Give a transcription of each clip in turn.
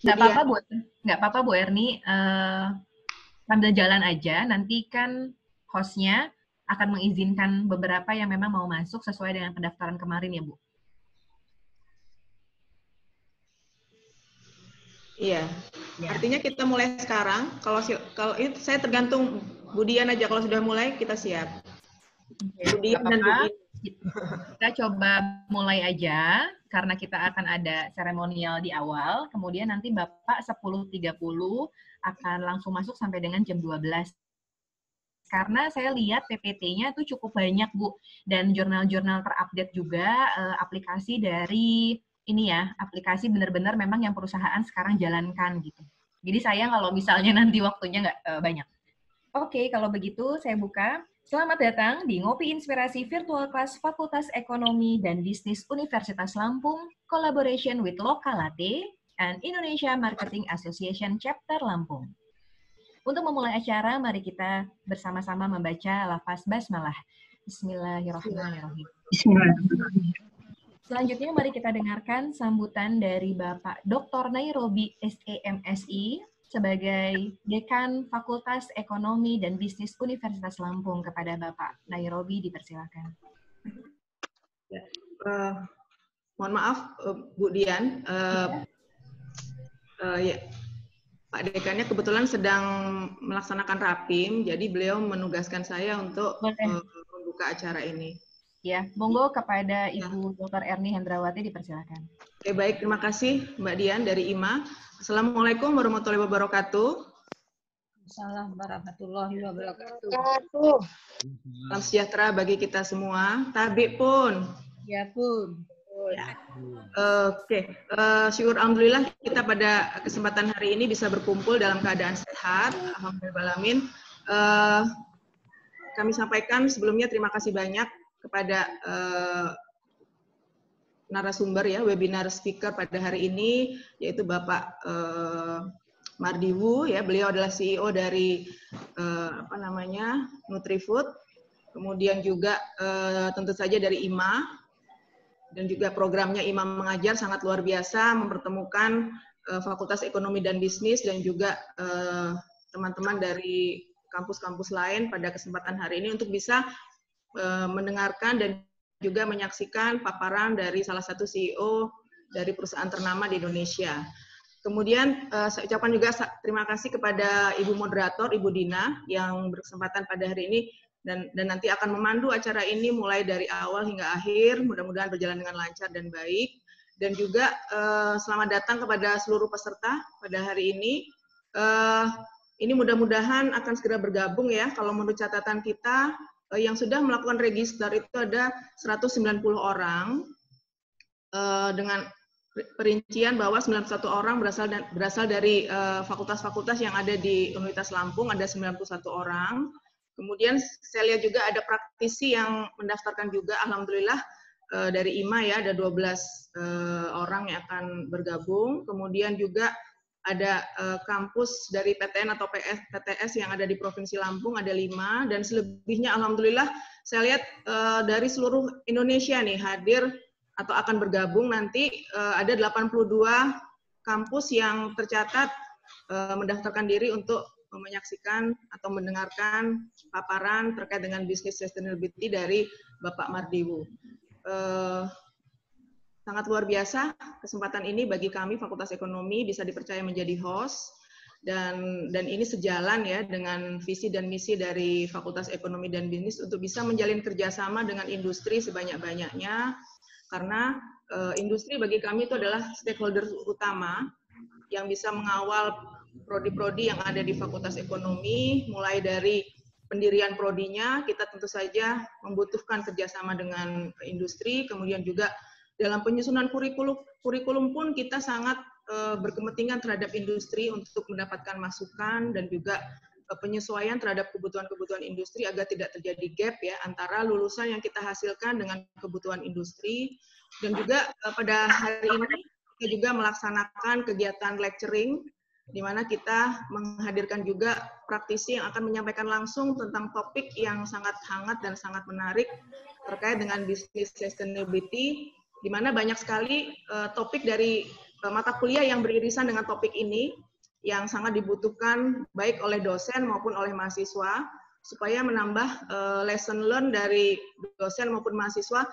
Nggak Kemudian, apa-apa Bu, nggak apa-apa Bu Erni, sambil jalan aja, nanti kan hostnya akan mengizinkan beberapa yang memang mau masuk sesuai dengan pendaftaran kemarin ya Bu. iya. Ya. Artinya kita mulai sekarang. Kalau itu saya tergantung Budian aja. Kalau sudah mulai kita siap. Oke, nggak Budian dan apa-apa. Budian. Kita coba mulai aja, karena kita akan ada seremonial di awal, kemudian nanti Bapak 10.30 akan langsung masuk sampai dengan jam 12. Karena saya lihat PPT-nya itu cukup banyak, Bu. Dan jurnal-jurnal terupdate juga, aplikasi dari ini ya, aplikasi benar-benar memang yang perusahaan sekarang jalankan gitu. Jadi sayang kalau misalnya nanti waktunya nggak banyak. Oke, kalau begitu saya buka. Selamat datang di Ngopi Inspirasi Virtual Class Fakultas Ekonomi dan Bisnis Universitas Lampung, collaboration with Lokalate and Indonesia Marketing Association Chapter Lampung. Untuk memulai acara, mari kita bersama-sama membaca lafaz basmalah. Bismillahirrahmanirrahim. Selanjutnya mari kita dengarkan sambutan dari Bapak Dr. Nairobi SEMSI sebagai Dekan Fakultas Ekonomi dan Bisnis Universitas Lampung. Kepada Bapak Nairobi dipersilakan. Mohon maaf, Bu Dian. Ya, Pak Dekannya kebetulan sedang melaksanakan rapim, jadi beliau menugaskan saya untuk membuka acara ini. Ya, monggo kepada Ibu Dr. Erni Hendrawati dipersilakan. Oke, baik, terima kasih Mbak Dian dari IMA. Assalamualaikum warahmatullahi wabarakatuh. Assalamualaikum warahmatullahi wabarakatuh. Salam sejahtera bagi kita semua. Tabik pun. Ya pun. Ya. Oke, syukur alhamdulillah kita pada kesempatan hari ini bisa berkumpul dalam keadaan sehat. Alhamdulillahirrahmanirrahim. Kami sampaikan sebelumnya terima kasih banyak kepada narasumber ya, webinar speaker pada hari ini, yaitu Bapak Mardiwu ya, beliau adalah CEO dari Nutrifood, kemudian juga tentu saja dari IMA, dan juga programnya IMA Mengajar sangat luar biasa, mempertemukan Fakultas Ekonomi dan Bisnis dan juga teman-teman dari kampus-kampus lain pada kesempatan hari ini untuk bisa mendengarkan dan juga menyaksikan paparan dari salah satu CEO dari perusahaan ternama di Indonesia. Kemudian saya ucapkan juga terima kasih kepada Ibu Moderator, Ibu Dina, yang berkesempatan pada hari ini dan nanti akan memandu acara ini mulai dari awal hingga akhir. Mudah-mudahan berjalan dengan lancar dan baik. Dan juga selamat datang kepada seluruh peserta pada hari ini. Ini mudah-mudahan akan segera bergabung ya. Kalau menurut catatan kita, yang sudah melakukan register itu ada 190 orang dengan perincian bahwa 91 orang berasal dari fakultas-fakultas yang ada di Universitas Lampung, ada 91 orang. Kemudian saya lihat juga ada praktisi yang mendaftarkan juga, alhamdulillah dari IMA ya ada 12 orang yang akan bergabung. Kemudian juga ada kampus dari PTN atau PTS yang ada di Provinsi Lampung, ada 5, dan selebihnya alhamdulillah saya lihat dari seluruh Indonesia nih hadir atau akan bergabung nanti ada 82 kampus yang tercatat mendaftarkan diri untuk menyaksikan atau mendengarkan paparan terkait dengan bisnis sustainability dari Bapak Mardiwu. Sangat luar biasa kesempatan ini bagi kami Fakultas Ekonomi bisa dipercaya menjadi host dan ini sejalan ya dengan visi dan misi dari Fakultas Ekonomi dan Bisnis untuk bisa menjalin kerjasama dengan industri sebanyak-banyaknya karena industri bagi kami itu adalah stakeholder utama yang bisa mengawal prodi-prodi yang ada di Fakultas Ekonomi mulai dari pendirian prodinya kita tentu saja membutuhkan kerjasama dengan industri kemudian juga dalam penyusunan kurikulum pun kita sangat berkepentingan terhadap industri untuk mendapatkan masukan dan juga penyesuaian terhadap kebutuhan-kebutuhan industri agar tidak terjadi gap ya antara lulusan yang kita hasilkan dengan kebutuhan industri dan juga pada hari ini kita juga melaksanakan kegiatan lecturing di mana kita menghadirkan juga praktisi yang akan menyampaikan langsung tentang topik yang sangat hangat dan sangat menarik terkait dengan bisnis sustainability di mana banyak sekali topik dari mata kuliah yang beririsan dengan topik ini yang sangat dibutuhkan baik oleh dosen maupun oleh mahasiswa supaya menambah lesson learn dari dosen maupun mahasiswa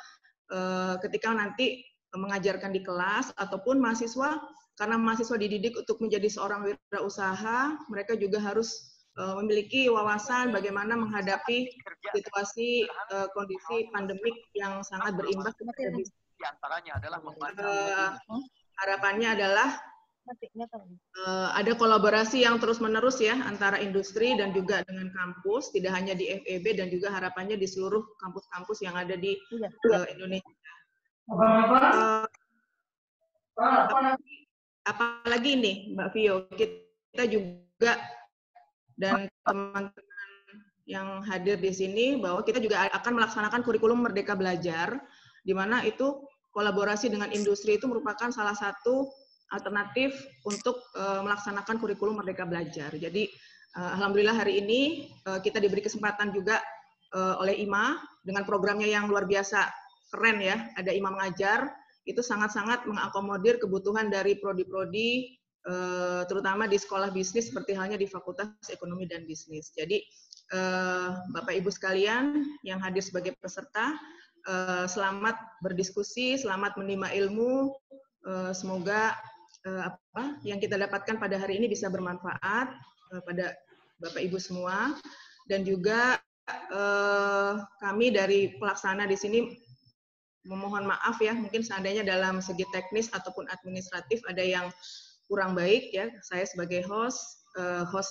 ketika nanti mengajarkan di kelas ataupun mahasiswa, karena mahasiswa dididik untuk menjadi seorang wirausaha, mereka juga harus memiliki wawasan bagaimana menghadapi situasi kondisi pandemik yang sangat berimbas kepada bisnis. Di antaranya adalah harapannya adalah ada kolaborasi yang terus-menerus ya antara industri dan juga dengan kampus, tidak hanya di FEB dan juga harapannya di seluruh kampus-kampus yang ada di Indonesia. Apalagi nih Mbak Vio, kita juga dan teman-teman yang hadir di sini bahwa kita juga akan melaksanakan kurikulum Merdeka Belajar, di mana itu kolaborasi dengan industri itu merupakan salah satu alternatif untuk melaksanakan kurikulum Merdeka Belajar. Jadi alhamdulillah hari ini kita diberi kesempatan juga oleh IMA dengan programnya yang luar biasa keren ya. Ada IMA Mengajar, itu sangat-sangat mengakomodir kebutuhan dari prodi-prodi terutama di sekolah bisnis seperti halnya di Fakultas Ekonomi dan Bisnis. Jadi Bapak Ibu sekalian yang hadir sebagai peserta, selamat berdiskusi, selamat menimba ilmu. Semoga apa yang kita dapatkan pada hari ini bisa bermanfaat pada Bapak Ibu semua, dan juga kami dari pelaksana di sini memohon maaf ya, mungkin seandainya dalam segi teknis ataupun administratif ada yang kurang baik ya. Saya sebagai host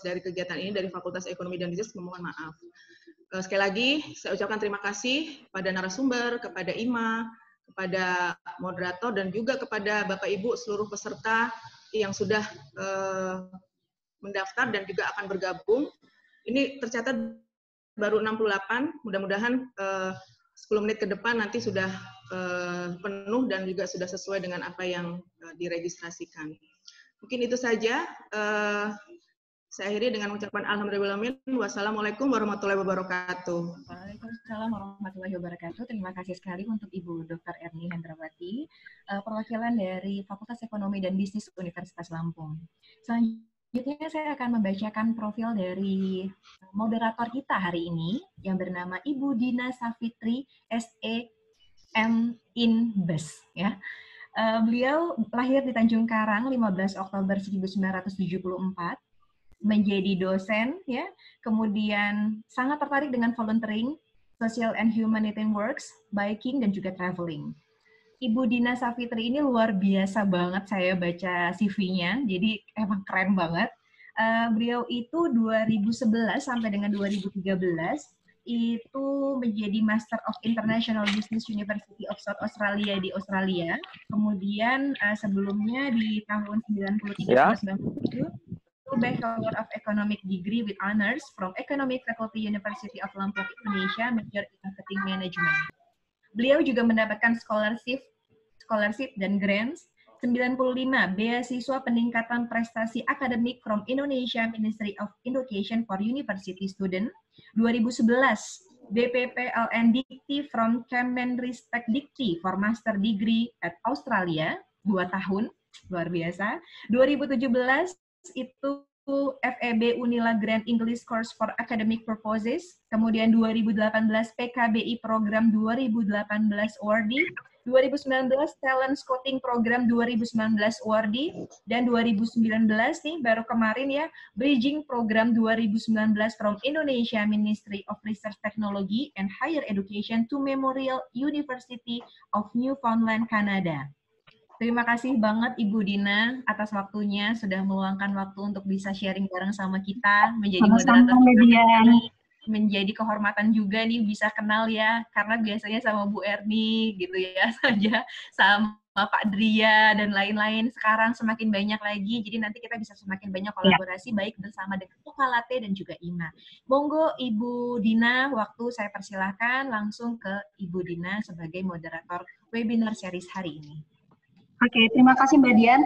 dari kegiatan ini dari Fakultas Ekonomi dan Bisnis memohon maaf. Sekali lagi saya ucapkan terima kasih kepada narasumber, kepada IMA, kepada moderator, dan juga kepada Bapak Ibu seluruh peserta yang sudah mendaftar dan juga akan bergabung. Ini tercatat baru 68, mudah-mudahan 10 menit ke depan nanti sudah penuh dan juga sudah sesuai dengan apa yang diregistrasikan. Mungkin itu saja. Saya akhiri dengan ucapan alhamdulillahirabbil alamin. Wassalamualaikum warahmatullahi wabarakatuh. Waalaikumsalam warahmatullahi wabarakatuh. Terima kasih sekali untuk Ibu Dr. Erni Hendrawati, perwakilan dari Fakultas Ekonomi dan Bisnis Universitas Lampung. Selanjutnya saya akan membacakan profil dari moderator kita hari ini yang bernama Ibu Dina Safitri SE M Inbes ya. Beliau lahir di Tanjung Karang 15 Oktober 1974. Menjadi dosen ya, kemudian sangat tertarik dengan volunteering, social and humanitarian works, biking dan juga traveling. Ibu Dina Safitri ini luar biasa banget, saya baca CV-nya, jadi emang keren banget. Beliau itu 2011 sampai dengan 2013 itu menjadi Master of International Business University of South Australia di Australia. Kemudian sebelumnya di tahun 93-97 Bachelor of Economic Degree with Honors from Economic Faculty University of Lampung, Indonesia, major in Marketing Management. Beliau juga mendapatkan scholarship dan grants, 95 beasiswa peningkatan prestasi akademik from Indonesia Ministry of Education for University Student, 2011 BPPLN Dikti from Kemenristek Dikti for Master Degree at Australia, 2 tahun, luar biasa. 2017 itu FEB Unila Grand English Course for Academic Purposes, kemudian 2018 PKBI Program 2018 awardee, 2019 Talent Scouting Program 2019 awardee, dan 2019 nih baru kemarin ya Bridging Program 2019 from Indonesia Ministry of Research Technology and Higher Education to Memorial University of Newfoundland, Canada. Terima kasih banget Ibu Dina atas waktunya, sudah meluangkan waktu untuk bisa sharing bareng sama kita, menjadi moderator ini, menjadi kehormatan juga nih bisa kenal ya, karena biasanya sama Bu Erni gitu ya saja, sama Pak Dria dan lain-lain. Sekarang semakin banyak lagi, jadi nanti kita bisa semakin banyak kolaborasi baik bersama dengan Ukalate dan juga IMA. Monggo Ibu Dina, waktu saya persilahkan langsung ke Ibu Dina sebagai moderator webinar series hari ini. Oke, terima kasih Mbak Dian.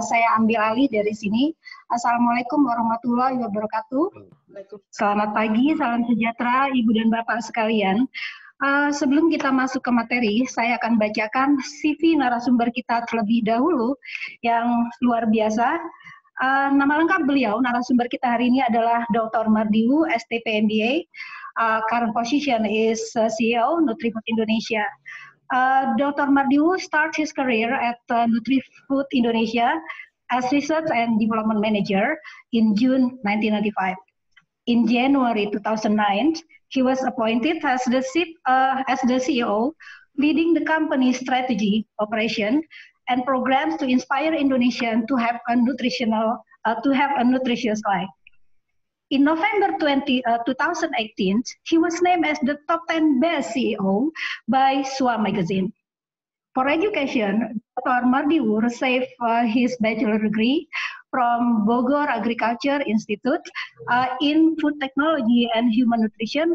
Saya ambil alih dari sini. Assalamualaikum warahmatullahi wabarakatuh. Selamat pagi, salam sejahtera Ibu dan Bapak sekalian. Sebelum kita masuk ke materi, saya akan bacakan CV narasumber kita terlebih dahulu yang luar biasa. Nama lengkap beliau, narasumber kita hari ini adalah Dr. Mardiwu, STP MBA. Current position is CEO Nutrifood Indonesia. Dr. Mardiwu starts his career at Nutrifood Indonesia as Research and Development Manager in June 1995. In January 2009, he was appointed as the CEO, leading the company's strategy, operation, and programs to inspire Indonesians to have a nutritious life. In November 2018, he was named as the top 10 best CEO by SUA magazine. For education, Dr. Mardiwu received his bachelor degree from Bogor Agriculture Institute in food technology and human nutrition,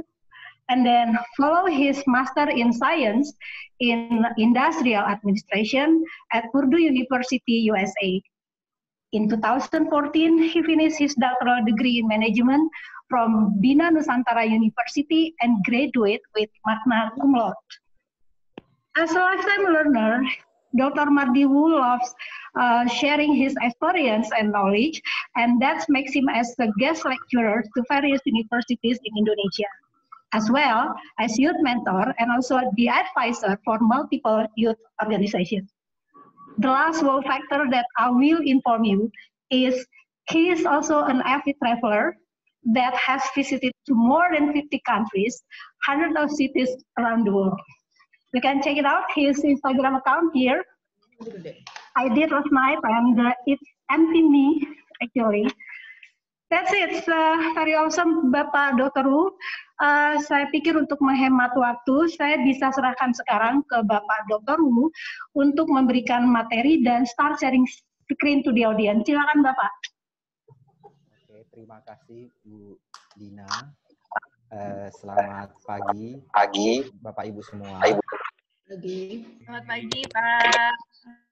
and then follow his master in science in industrial administration at Purdue University, USA. In 2014, he finished his doctoral degree in management from Bina Nusantara University and graduate with magna cum laude. As a lifetime learner, Dr. Mardiwu loves sharing his experience and knowledge, and that makes him as a guest lecturer to various universities in Indonesia, as well as youth mentor and also the advisor for multiple youth organizations. The last wow factor that I will inform you is he is also an avid traveler that has visited to more than 50 countries, hundreds of cities around the world. You can check it out, his Instagram account here. I did last night and it's empty me, actually. That's it, very awesome Bapak Dr. Wu. Saya pikir untuk menghemat waktu, saya bisa serahkan sekarang ke Bapak Dr. Wu untuk memberikan materi dan start sharing screen to the audience. Silakan Bapak. Oke, terima kasih Bu Dina. Selamat pagi, Bapak Ibu semua. Selamat pagi Pak.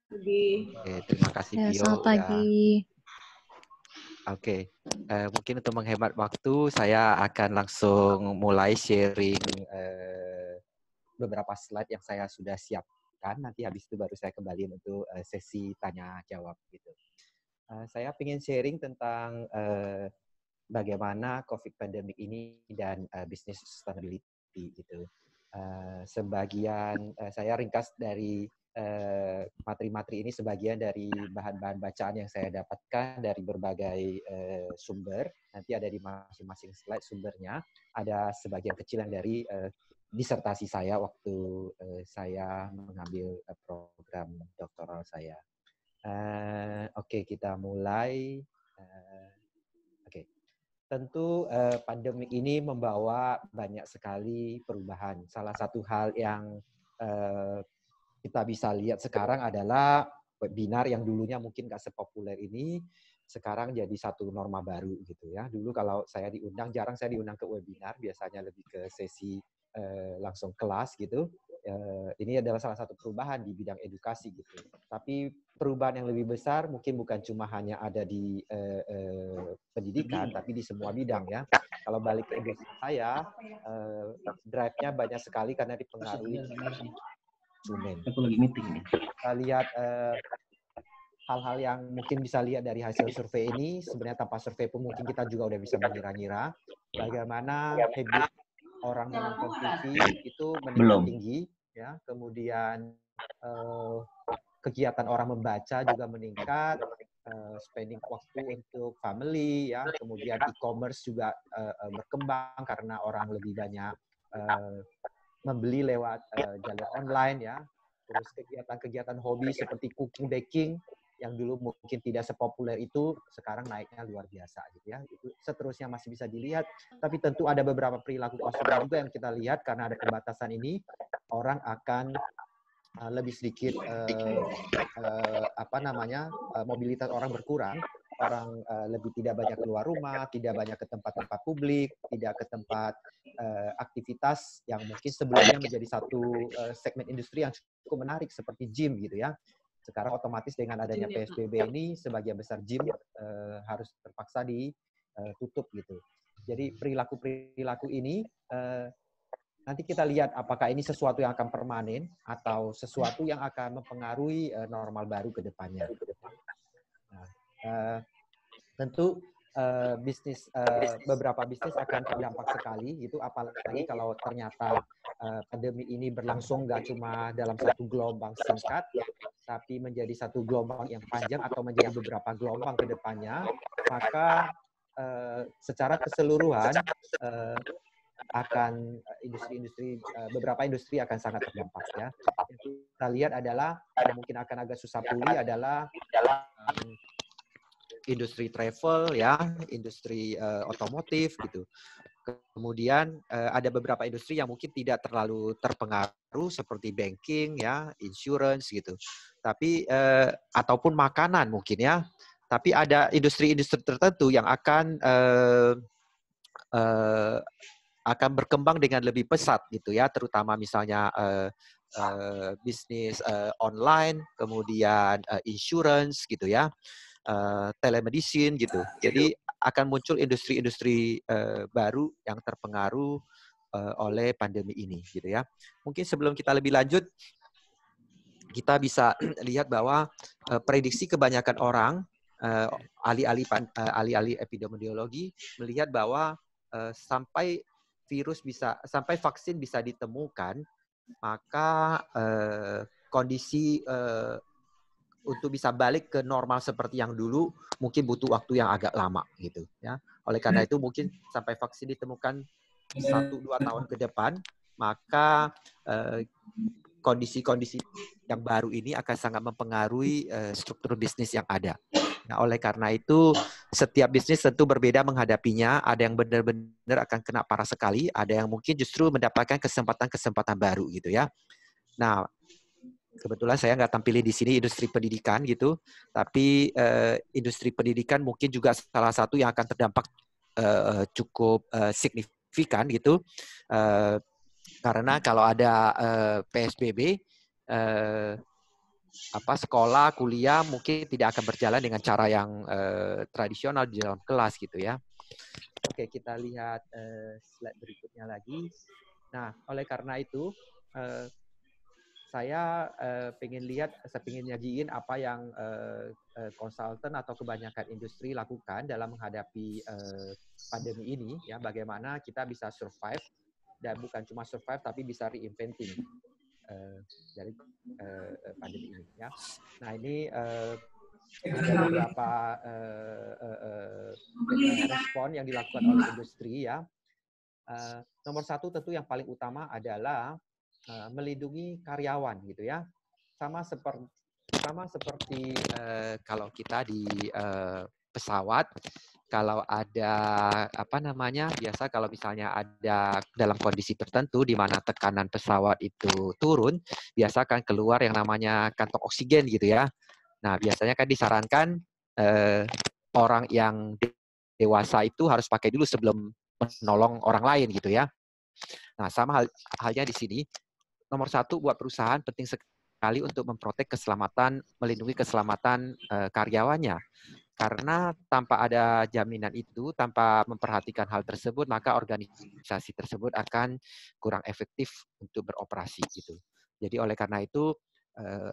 Oke, terima kasih Bio. Selamat pagi. Oke, mungkin untuk menghemat waktu, saya akan langsung mulai sharing beberapa slide yang saya sudah siapkan. Nanti habis itu baru saya kembali untuk sesi tanya jawab gitu. Saya ingin sharing tentang bagaimana COVID pandemic ini dan business sustainability gitu. Sebagian saya ringkas dari materi-materi ini sebagian dari bahan-bahan bacaan yang saya dapatkan dari berbagai sumber. Nanti ada di masing-masing slide sumbernya. Ada sebagian kecil yang dari disertasi saya waktu saya mengambil program doktoral saya. Oke, kita mulai. Oke. Tentu pandemik ini membawa banyak sekali perubahan. Salah satu hal yang kita bisa lihat sekarang adalah webinar yang dulunya mungkin nggak sepopuler ini, sekarang jadi satu norma baru gitu ya. Dulu kalau saya diundang, jarang saya diundang ke webinar, biasanya lebih ke sesi langsung kelas gitu. Ini adalah salah satu perubahan di bidang edukasi gitu. Tapi perubahan yang lebih besar mungkin bukan cuma hanya ada di pendidikan, tapi di semua bidang ya. Kalau balik ke industri saya, drive-nya banyak sekali karena dipengaruhi konsumen. Aku lagi meeting nih. Kita lihat hal-hal yang mungkin bisa lihat dari hasil survei ini, sebenarnya tanpa survei pun mungkin kita juga udah bisa mengira-ngira bagaimana habit orang yang mengkonsumsi itu meningkat tinggi, ya. Kemudian kegiatan orang membaca juga meningkat, spending waktu untuk family, ya. Kemudian e-commerce juga berkembang karena orang lebih banyak membeli lewat jalur online ya. Terus kegiatan-kegiatan hobi seperti cooking, baking yang dulu mungkin tidak sepopuler itu sekarang naiknya luar biasa gitu ya. Itu seterusnya masih bisa dilihat, tapi tentu ada beberapa perilaku konsumen juga yang kita lihat karena ada pembatasan ini, orang akan lebih sedikit mobilitas orang berkurang. Orang lebih tidak banyak keluar rumah, tidak banyak ke tempat-tempat publik, tidak ke tempat aktivitas yang mungkin sebelumnya menjadi satu segmen industri yang cukup menarik seperti gym gitu ya. Sekarang otomatis dengan adanya PSBB ini sebagian besar gym harus terpaksa ditutup gitu. Jadi perilaku-perilaku ini nanti kita lihat apakah ini sesuatu yang akan permanen atau sesuatu yang akan mempengaruhi normal baru ke depannya. Nah, tentu beberapa bisnis akan terdampak sekali, itu apalagi kalau ternyata pandemi ini berlangsung nggak cuma dalam satu gelombang singkat, tapi menjadi satu gelombang yang panjang atau menjadi beberapa gelombang ke depannya, maka secara keseluruhan akan beberapa industri akan sangat terdampak ya. Yang kita lihat adalah yang mungkin akan agak susah pulih adalah industri travel ya, industri otomotif gitu. Kemudian ada beberapa industri yang mungkin tidak terlalu terpengaruh seperti banking ya, insurance gitu. Tapi ataupun makanan mungkin ya. Tapi ada industri-industri tertentu yang akan berkembang dengan lebih pesat gitu ya, terutama misalnya bisnis online, kemudian insurance gitu ya, telemedicine gitu. Jadi akan muncul industri-industri baru yang terpengaruh oleh pandemi ini gitu ya. Mungkin sebelum kita lebih lanjut, kita bisa lihat bahwa prediksi kebanyakan orang ahli-ahli epidemiologi melihat bahwa sampai vaksin bisa ditemukan, maka kondisi untuk bisa balik ke normal seperti yang dulu mungkin butuh waktu yang agak lama gitu ya. Oleh karena itu mungkin sampai vaksin ditemukan 1-2 tahun ke depan, maka kondisi-kondisi yang baru ini akan sangat mempengaruhi struktur bisnis yang ada. Nah, oleh karena itu, setiap bisnis tentu berbeda menghadapinya. Ada yang benar-benar akan kena parah sekali, ada yang mungkin justru mendapatkan kesempatan-kesempatan baru gitu ya. Nah, kebetulan saya nggak tampilin di sini industri pendidikan gitu, tapi industri pendidikan mungkin juga salah satu yang akan terdampak cukup signifikan gitu. Karena kalau ada PSBB, sekolah, kuliah mungkin tidak akan berjalan dengan cara yang tradisional di dalam kelas gitu ya. Oke, kita lihat slide berikutnya lagi. Nah, oleh karena itu saya pengen nyajiin apa yang konsultan atau kebanyakan industri lakukan dalam menghadapi pandemi ini ya, bagaimana kita bisa survive, dan bukan cuma survive tapi bisa reinventing dari pandemi ini ya. Nah, ini ada beberapa respon yang dilakukan oleh industri ya. Nomor satu tentu yang paling utama adalah melindungi karyawan gitu ya. Sama seperti kalau kita di pesawat, kalau ada biasa kalau misalnya ada dalam kondisi tertentu di mana tekanan pesawat itu turun, biasa akan keluar yang namanya kantong oksigen gitu ya. Nah, biasanya kan disarankan orang yang dewasa itu harus pakai dulu sebelum menolong orang lain gitu ya. Nah, sama halnya di sini. Nomor satu buat perusahaan penting sekali untuk melindungi keselamatan karyawannya. Karena tanpa ada jaminan itu, tanpa memperhatikan hal tersebut, maka organisasi tersebut akan kurang efektif untuk beroperasi gitu. Jadi oleh karena itu,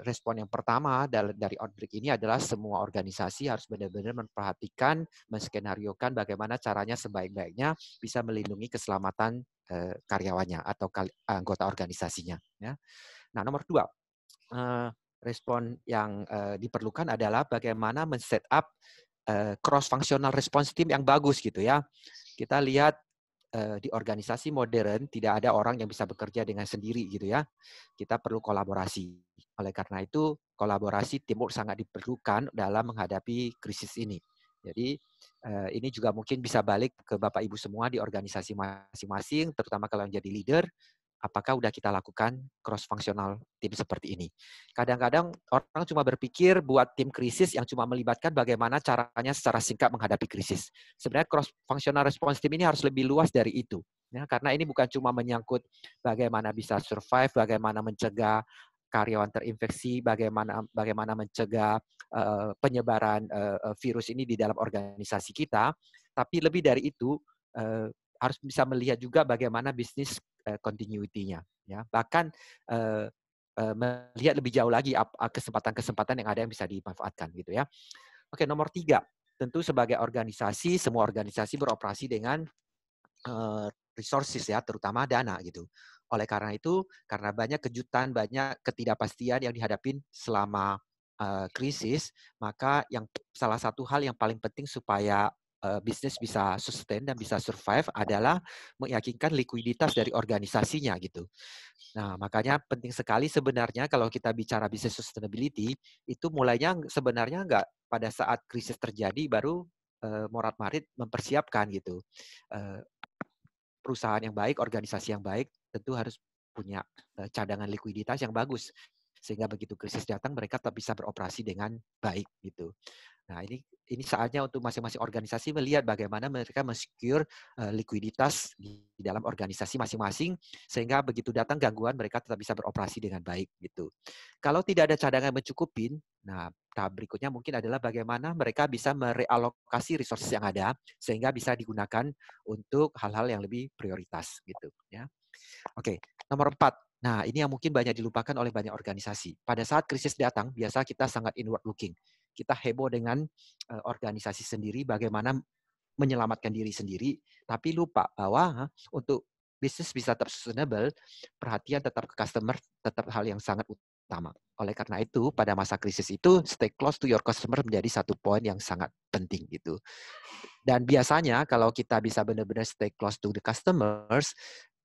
respon yang pertama dari outbreak ini adalah semua organisasi harus benar-benar memperhatikan, menskenariokan bagaimana caranya sebaik-baiknya bisa melindungi keselamatan karyawannya atau anggota organisasinya. Ya. Nah, nomor 2, respon yang diperlukan adalah bagaimana men-set up cross-functional response team yang bagus gitu ya. Kita lihat di organisasi modern tidak ada orang yang bisa bekerja dengan sendiri gitu ya. Kita perlu kolaborasi. Oleh karena itu, kolaborasi teamwork sangat diperlukan dalam menghadapi krisis ini. Jadi ini juga mungkin bisa balik ke Bapak Ibu semua di organisasi masing-masing, terutama kalau yang jadi leader. Apakah udah kita lakukan cross-functional tim seperti ini? Kadang-kadang orang cuma berpikir buat tim krisis yang cuma melibatkan bagaimana caranya secara singkat menghadapi krisis. Sebenarnya cross-functional response team ini harus lebih luas dari itu. Ya, karena ini bukan cuma menyangkut bagaimana bisa survive, bagaimana mencegah karyawan terinfeksi, bagaimana mencegah penyebaran virus ini di dalam organisasi kita, tapi lebih dari itu, harus bisa melihat juga bagaimana bisnis continuity-nya, ya. Bahkan melihat lebih jauh lagi kesempatan-kesempatan yang ada yang bisa dimanfaatkan gitu ya. Oke, nomor 3, tentu sebagai organisasi, semua organisasi beroperasi dengan resources ya, terutama dana gitu. Oleh karena itu, karena banyak kejutan, banyak ketidakpastian yang dihadapin selama krisis, maka salah satu hal yang paling penting supaya bisnis bisa sustain dan bisa survive adalah meyakinkan likuiditas dari organisasinya gitu. Nah, makanya penting sekali sebenarnya kalau kita bicara business sustainability, itu mulainya sebenarnya nggak pada saat krisis terjadi baru morat-marit mempersiapkan gitu. Perusahaan yang baik, organisasi yang baik tentu harus punya cadangan likuiditas yang bagus. Sehingga begitu krisis datang mereka tetap bisa beroperasi dengan baik gitu. Nah, ini saatnya untuk masing-masing organisasi melihat bagaimana mereka men-secure likuiditas di dalam organisasi masing-masing sehingga begitu datang gangguan mereka tetap bisa beroperasi dengan baik gitu. Kalau tidak ada cadangan mencukupin, nah tahap berikutnya mungkin adalah bagaimana mereka bisa merealokasi resources yang ada sehingga bisa digunakan untuk hal-hal yang lebih prioritas gitu ya. Oke, nomor 4. Nah, ini yang mungkin banyak dilupakan oleh banyak organisasi. Pada saat krisis datang, biasa kita sangat inward looking. Kita heboh dengan organisasi sendiri, bagaimana menyelamatkan diri sendiri, tapi lupa bahwa untuk bisnis bisa tetap sustainable, perhatian tetap ke customer, tetap hal yang sangat utama. Oleh karena itu, pada masa krisis itu, stay close to your customer menjadi satu poin yang sangat penting gitu. Dan biasanya kalau kita bisa benar-benar stay close to the customers,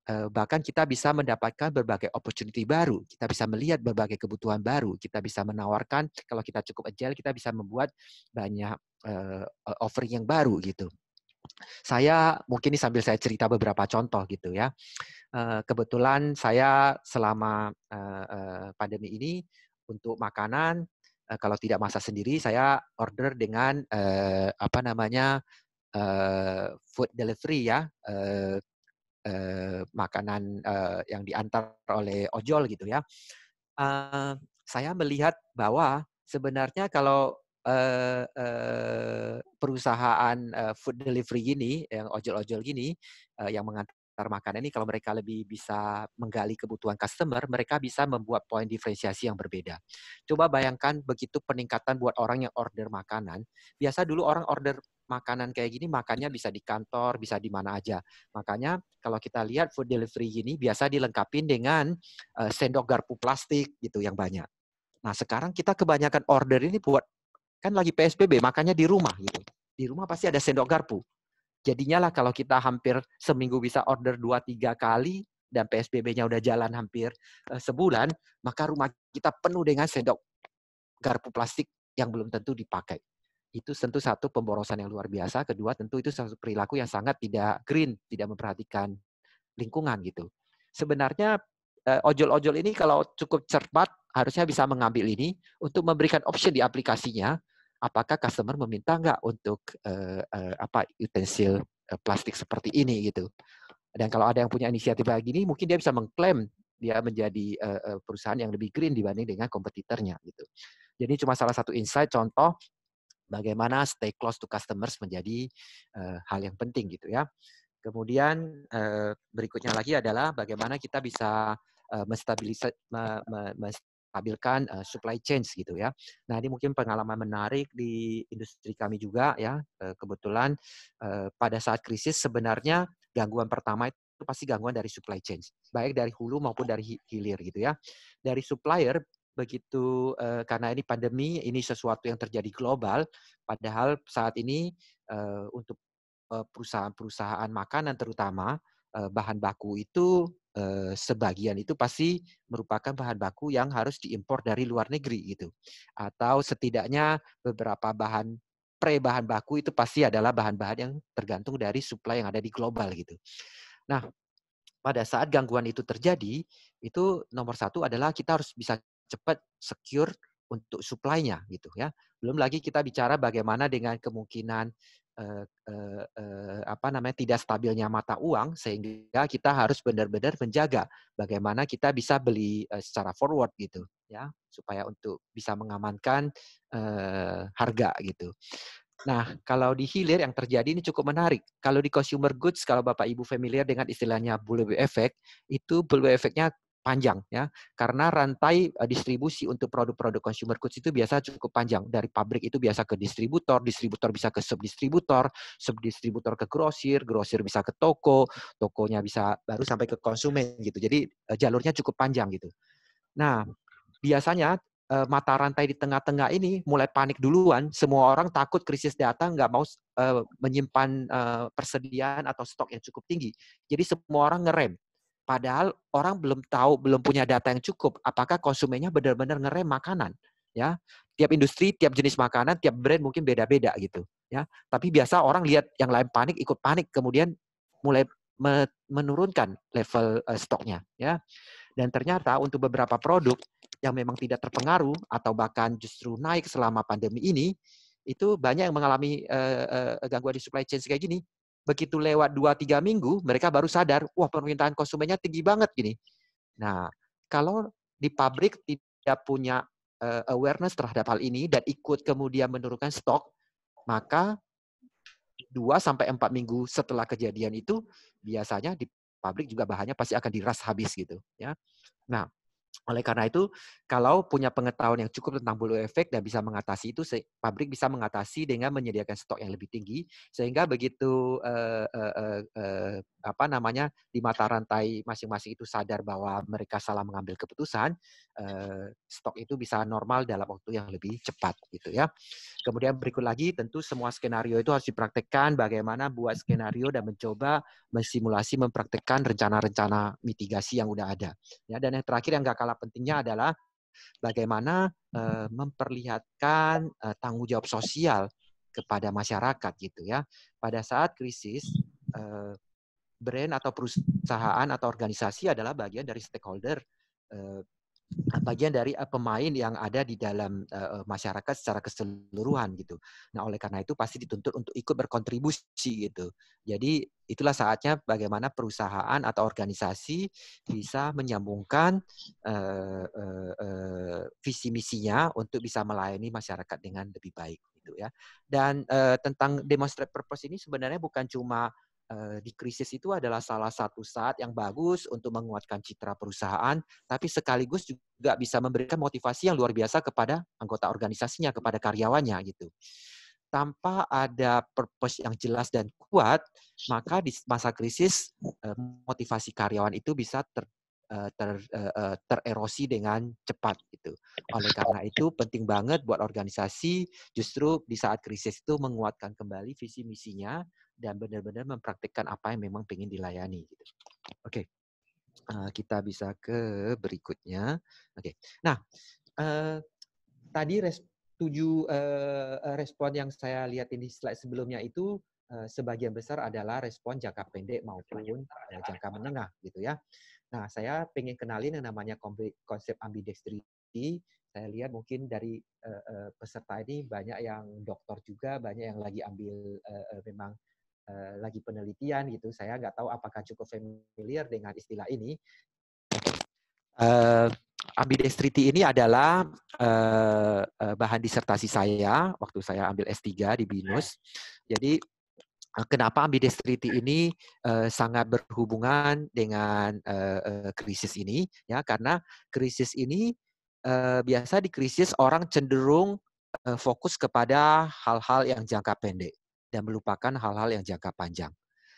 bahkan kita bisa mendapatkan berbagai opportunity baru, kita bisa melihat berbagai kebutuhan baru, kita bisa menawarkan, kalau kita cukup agile, kita bisa membuat banyak offering yang baru gitu. Saya mungkin ini sambil saya cerita beberapa contoh gitu ya. Kebetulan saya selama pandemi ini untuk makanan, kalau tidak masak sendiri, saya order dengan food delivery ya. Makanan yang diantar oleh ojol gitu ya. Saya melihat bahwa sebenarnya kalau perusahaan food delivery gini, yang ojol-ojol gini, yang mengantar makanan ini kalau mereka lebih bisa menggali kebutuhan customer, mereka bisa membuat poin diferensiasi yang berbeda. Coba bayangkan begitu peningkatan buat orang yang order makanan. Biasa dulu orang order makanan kayak gini, makannya bisa di kantor, bisa di mana aja. Makanya kalau kita lihat food delivery gini biasa dilengkapi dengan sendok garpu plastik gitu yang banyak. Nah, sekarang kita kebanyakan order ini buat, kan lagi PSBB, makanya di rumah gitu. Di rumah pasti ada sendok garpu. Jadinya lah kalau kita hampir seminggu bisa order 2-3 kali dan PSBB-nya udah jalan hampir sebulan, maka rumah kita penuh dengan sendok garpu plastik yang belum tentu dipakai. Itu tentu satu pemborosan yang luar biasa. Kedua, tentu itu satu perilaku yang sangat tidak green, tidak memperhatikan lingkungan gitu. Sebenarnya ojol-ojol ini kalau cukup cermat harusnya bisa mengambil ini untuk memberikan option di aplikasinya. Apakah customer meminta nggak untuk utensil plastik seperti ini gitu. Dan kalau ada yang punya inisiatif kayak gini, mungkin dia bisa mengklaim dia menjadi perusahaan yang lebih green dibanding dengan kompetitornya gitu. Jadi cuma salah satu insight contoh bagaimana stay close to customers menjadi hal yang penting gitu ya. Kemudian berikutnya lagi adalah bagaimana kita bisa menstabilkan supply chain gitu ya. Nah, ini mungkin pengalaman menarik di industri kami juga ya. Kebetulan pada saat krisis sebenarnya gangguan pertama itu pasti gangguan dari supply chain, baik dari hulu maupun dari hilir gitu ya. Dari supplier begitu karena ini pandemi, ini sesuatu yang terjadi global, padahal saat ini untuk perusahaan-perusahaan makanan terutama bahan baku itu sebagian itu pasti merupakan bahan baku yang harus diimpor dari luar negeri gitu. Atau setidaknya beberapa bahan baku itu pasti adalah bahan-bahan yang tergantung dari supply yang ada di global gitu. Nah, pada saat gangguan itu terjadi, itu nomor satu adalah kita harus bisa cepat secure untuk supply-nya gitu ya. Belum lagi kita bicara bagaimana dengan kemungkinan tidak stabilnya mata uang sehingga kita harus benar-benar menjaga bagaimana kita bisa beli secara forward gitu ya supaya untuk bisa mengamankan harga gitu. Nah, kalau di hilir yang terjadi ini cukup menarik. Kalau di consumer goods, kalau Bapak Ibu familiar dengan istilahnya bullwhip effect, itu bullwhip effect-nya panjang ya. Karena rantai distribusi untuk produk-produk consumer goods itu biasa cukup panjang. Dari pabrik itu biasa ke distributor, distributor bisa ke subdistributor, subdistributor ke grosir, grosir bisa ke toko, tokonya bisa baru sampai ke konsumen gitu. Jadi jalurnya cukup panjang gitu. Nah, biasanya mata rantai di tengah-tengah ini mulai panik duluan. Semua orang takut krisis data, nggak mau menyimpan persediaan atau stok yang cukup tinggi. Jadi semua orang ngerem. Padahal orang belum tahu, belum punya data yang cukup. Apakah konsumennya benar-benar ngerem makanan? Ya, tiap industri, tiap jenis makanan, tiap brand mungkin beda-beda gitu. Ya, tapi biasa orang lihat yang lain panik, ikut panik, kemudian mulai menurunkan level stoknya. Ya, dan ternyata untuk beberapa produk yang memang tidak terpengaruh atau bahkan justru naik selama pandemi ini, itu banyak yang mengalami gangguan di supply chain kayak gini. Begitu lewat 2-3 minggu, mereka baru sadar, wah permintaan konsumennya tinggi banget gini. Nah, kalau di pabrik tidak punya awareness terhadap hal ini dan ikut kemudian menurunkan stok, maka 2-4 minggu setelah kejadian itu, biasanya di pabrik juga bahannya pasti akan diras habis gitu. Ya. Nah, oleh karena itu, kalau punya pengetahuan yang cukup tentang bullwhip effect dan bisa mengatasi itu, pabrik bisa mengatasi dengan menyediakan stok yang lebih tinggi, sehingga begitu di mata rantai masing-masing itu sadar bahwa mereka salah mengambil keputusan, stok itu bisa normal dalam waktu yang lebih cepat, gitu ya. Kemudian berikut lagi, tentu semua skenario itu harus dipraktekkan. Bagaimana buat skenario dan mencoba mensimulasi, mempraktekkan rencana-rencana mitigasi yang udah ada. Ya, dan yang terakhir yang nggak kalah pentingnya adalah bagaimana memperlihatkan tanggung jawab sosial kepada masyarakat gitu ya. Pada saat krisis, brand atau perusahaan atau organisasi adalah bagian dari stakeholder, bagian dari pemain yang ada di dalam masyarakat secara keseluruhan gitu. Nah, oleh karena itu pasti dituntut untuk ikut berkontribusi gitu. Jadi itulah saatnya bagaimana perusahaan atau organisasi bisa menyambungkan visi misinya untuk bisa melayani masyarakat dengan lebih baik gitu ya. Dan tentang demonstrate purpose ini sebenarnya bukan cuma di krisis itu adalah salah satu saat yang bagus untuk menguatkan citra perusahaan, tapi sekaligus juga bisa memberikan motivasi yang luar biasa kepada anggota organisasinya, kepada karyawannya gitu. Tanpa ada purpose yang jelas dan kuat, maka di masa krisis motivasi karyawan itu bisa tererosi dengan cepat gitu. Oleh karena itu penting banget buat organisasi justru di saat krisis itu menguatkan kembali visi misinya dan benar-benar mempraktikkan apa yang memang ingin dilayani gitu. Oke. Kita bisa ke berikutnya. Oke. Nah, tadi respon yang saya lihat di slide sebelumnya itu sebagian besar adalah respon jangka pendek maupun jangka menengah gitu ya. Nah, saya pengen kenalin yang namanya konsep ambidextrity. Saya lihat mungkin dari peserta ini banyak yang dokter juga, banyak yang lagi ambil memang lagi penelitian gitu. Saya nggak tahu apakah cukup familiar dengan istilah ini. Ambidextrity ini adalah bahan disertasi saya waktu saya ambil S3 di BINUS. Jadi kenapa ambidextrity ini sangat berhubungan dengan krisis ini? Ya, karena krisis ini biasa di krisis orang cenderung fokus kepada hal-hal yang jangka pendek dan melupakan hal-hal yang jangka panjang.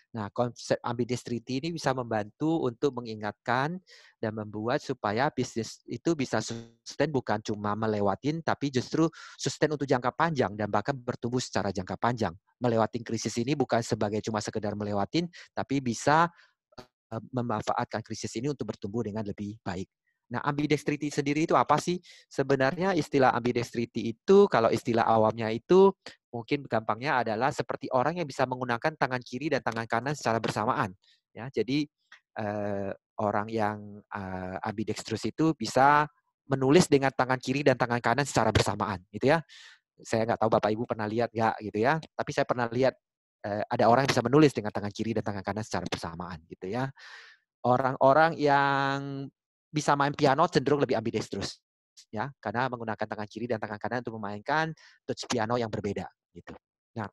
Nah, konsep ambidextrity ini bisa membantu untuk mengingatkan dan membuat supaya bisnis itu bisa sustain bukan cuma melewatin, tapi justru sustain untuk jangka panjang dan bahkan bertumbuh secara jangka panjang. Melewatin krisis ini bukan sebagai cuma sekedar melewatin, tapi bisa memanfaatkan krisis ini untuk bertumbuh dengan lebih baik. Nah, ambidextrity sendiri itu apa sih? Sebenarnya istilah ambidextrity itu, kalau istilah awamnya itu, mungkin gampangnya adalah seperti orang yang bisa menggunakan tangan kiri dan tangan kanan secara bersamaan. Ya, jadi orang yang ambidextrous itu bisa menulis dengan tangan kiri dan tangan kanan secara bersamaan, gitu ya. Saya nggak tahu Bapak Ibu pernah lihat nggak, gitu ya. Tapi saya pernah lihat ada orang yang bisa menulis dengan tangan kiri dan tangan kanan secara bersamaan, gitu ya. Orang-orang yang bisa main piano cenderung lebih ambidextrous, ya, karena menggunakan tangan kiri dan tangan kanan untuk memainkan touch piano yang berbeda, gitu. Nah,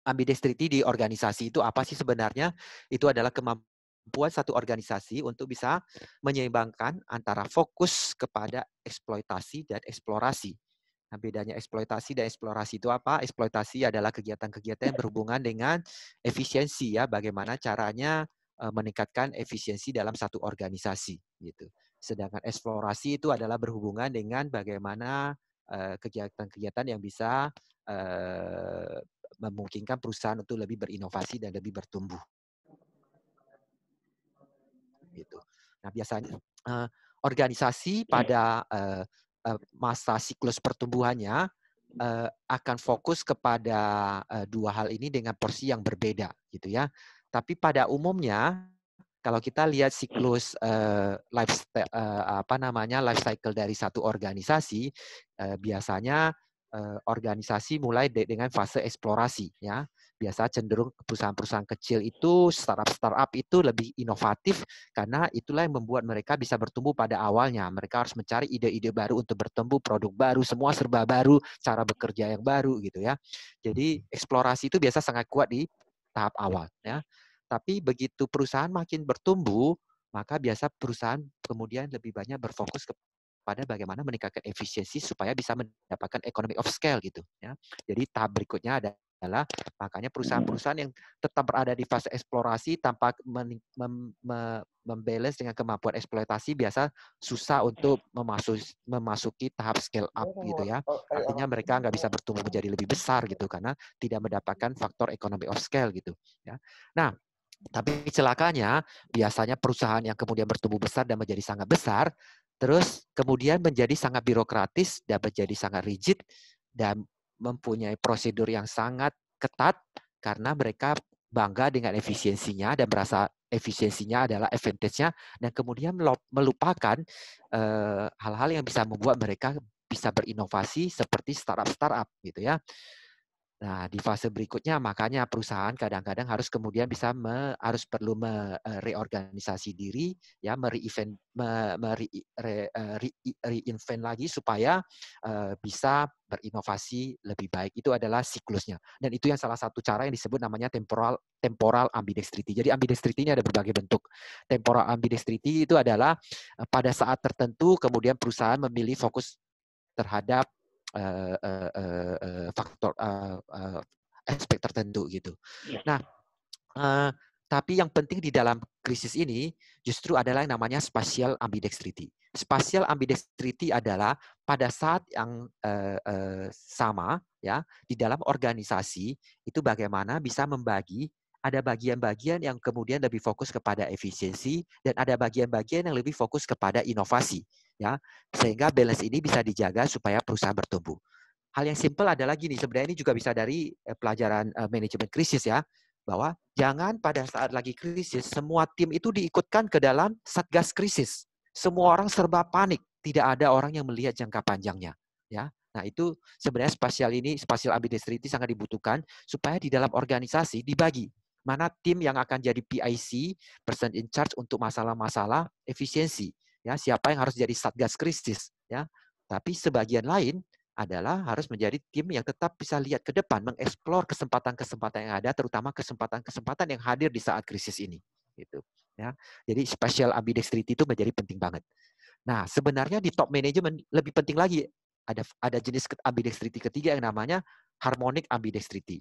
ambidextrity di organisasi itu apa sih sebenarnya? Itu adalah kemampuan satu organisasi untuk bisa menyeimbangkan antara fokus kepada eksploitasi dan eksplorasi. Nah, bedanya eksploitasi dan eksplorasi itu apa? Eksploitasi adalah kegiatan-kegiatan yang berhubungan dengan efisiensi ya, bagaimana caranya meningkatkan efisiensi dalam satu organisasi gitu. Sedangkan eksplorasi itu adalah berhubungan dengan bagaimana kegiatan-kegiatan yang bisa memungkinkan perusahaan untuk lebih berinovasi dan lebih bertumbuh. Gitu. Nah, biasanya organisasi pada masa siklus pertumbuhannya akan fokus kepada dua hal ini dengan porsi yang berbeda, gitu ya. Tapi pada umumnya, kalau kita lihat siklus life cycle dari satu organisasi, biasanya organisasi mulai dengan fase eksplorasi, ya. Biasa cenderung perusahaan-perusahaan kecil itu, startup itu lebih inovatif karena itulah yang membuat mereka bisa bertumbuh pada awalnya. Mereka harus mencari ide-ide baru untuk bertumbuh, produk baru, semua serba baru, cara bekerja yang baru gitu ya. Jadi eksplorasi itu biasa sangat kuat di tahap awal ya. Tapi begitu perusahaan makin bertumbuh, maka biasa perusahaan kemudian lebih banyak berfokus kepada bagaimana meningkatkan efisiensi supaya bisa mendapatkan economy of scale gitu ya. Jadi tahap berikutnya adalah makanya perusahaan-perusahaan yang tetap berada di fase eksplorasi tanpa membalance dengan kemampuan eksploitasi biasa susah untuk memasuki tahap scale up gitu ya. Artinya mereka nggak bisa bertumbuh menjadi lebih besar gitu karena tidak mendapatkan faktor economy of scale gitu ya. Nah, tapi celakanya biasanya perusahaan yang kemudian bertumbuh besar dan menjadi sangat besar, terus kemudian menjadi sangat birokratis dan menjadi sangat rigid dan mempunyai prosedur yang sangat ketat karena mereka bangga dengan efisiensinya dan merasa efisiensinya adalah advantage-nya dan kemudian melupakan hal-hal yang bisa membuat mereka bisa berinovasi seperti startup gitu ya. Nah, di fase berikutnya makanya perusahaan kadang-kadang harus kemudian bisa harus perlu reorganisasi diri, ya, reinvent lagi supaya bisa berinovasi lebih baik. Itu adalah siklusnya. Dan itu yang salah satu cara yang disebut namanya temporal ambidextrity. Jadi ambidextrity ini ada berbagai bentuk. Temporal ambidextrity itu adalah pada saat tertentu kemudian perusahaan memilih fokus terhadap faktor aspek tertentu gitu. Nah, tapi yang penting di dalam krisis ini justru adalah yang namanya spatial ambidextrity. Spatial ambidextrity adalah pada saat yang sama ya di dalam organisasi itu bagaimana bisa membagi ada bagian-bagian yang kemudian lebih fokus kepada efisiensi dan ada bagian-bagian yang lebih fokus kepada inovasi ya sehingga balance ini bisa dijaga supaya perusahaan bertumbuh. Hal yang simpel adalah gini, sebenarnya ini juga bisa dari pelajaran manajemen krisis ya, bahwa jangan pada saat lagi krisis semua tim itu diikutkan ke dalam satgas krisis. Semua orang serba panik, tidak ada orang yang melihat jangka panjangnya ya. Nah, itu sebenarnya spatial ambidextrity sangat dibutuhkan supaya di dalam organisasi dibagi mana tim yang akan jadi PIC, person in charge untuk masalah-masalah efisiensi. Ya, siapa yang harus jadi satgas krisis. Ya, tapi sebagian lain adalah harus menjadi tim yang tetap bisa lihat ke depan, mengeksplor kesempatan-kesempatan yang ada, terutama kesempatan-kesempatan yang hadir di saat krisis ini. Gitu. Ya, jadi spatial ambidextrity itu menjadi penting banget. Nah, sebenarnya di top management lebih penting lagi ada jenis ambidextrity ketiga yang namanya harmonic ambidextrity.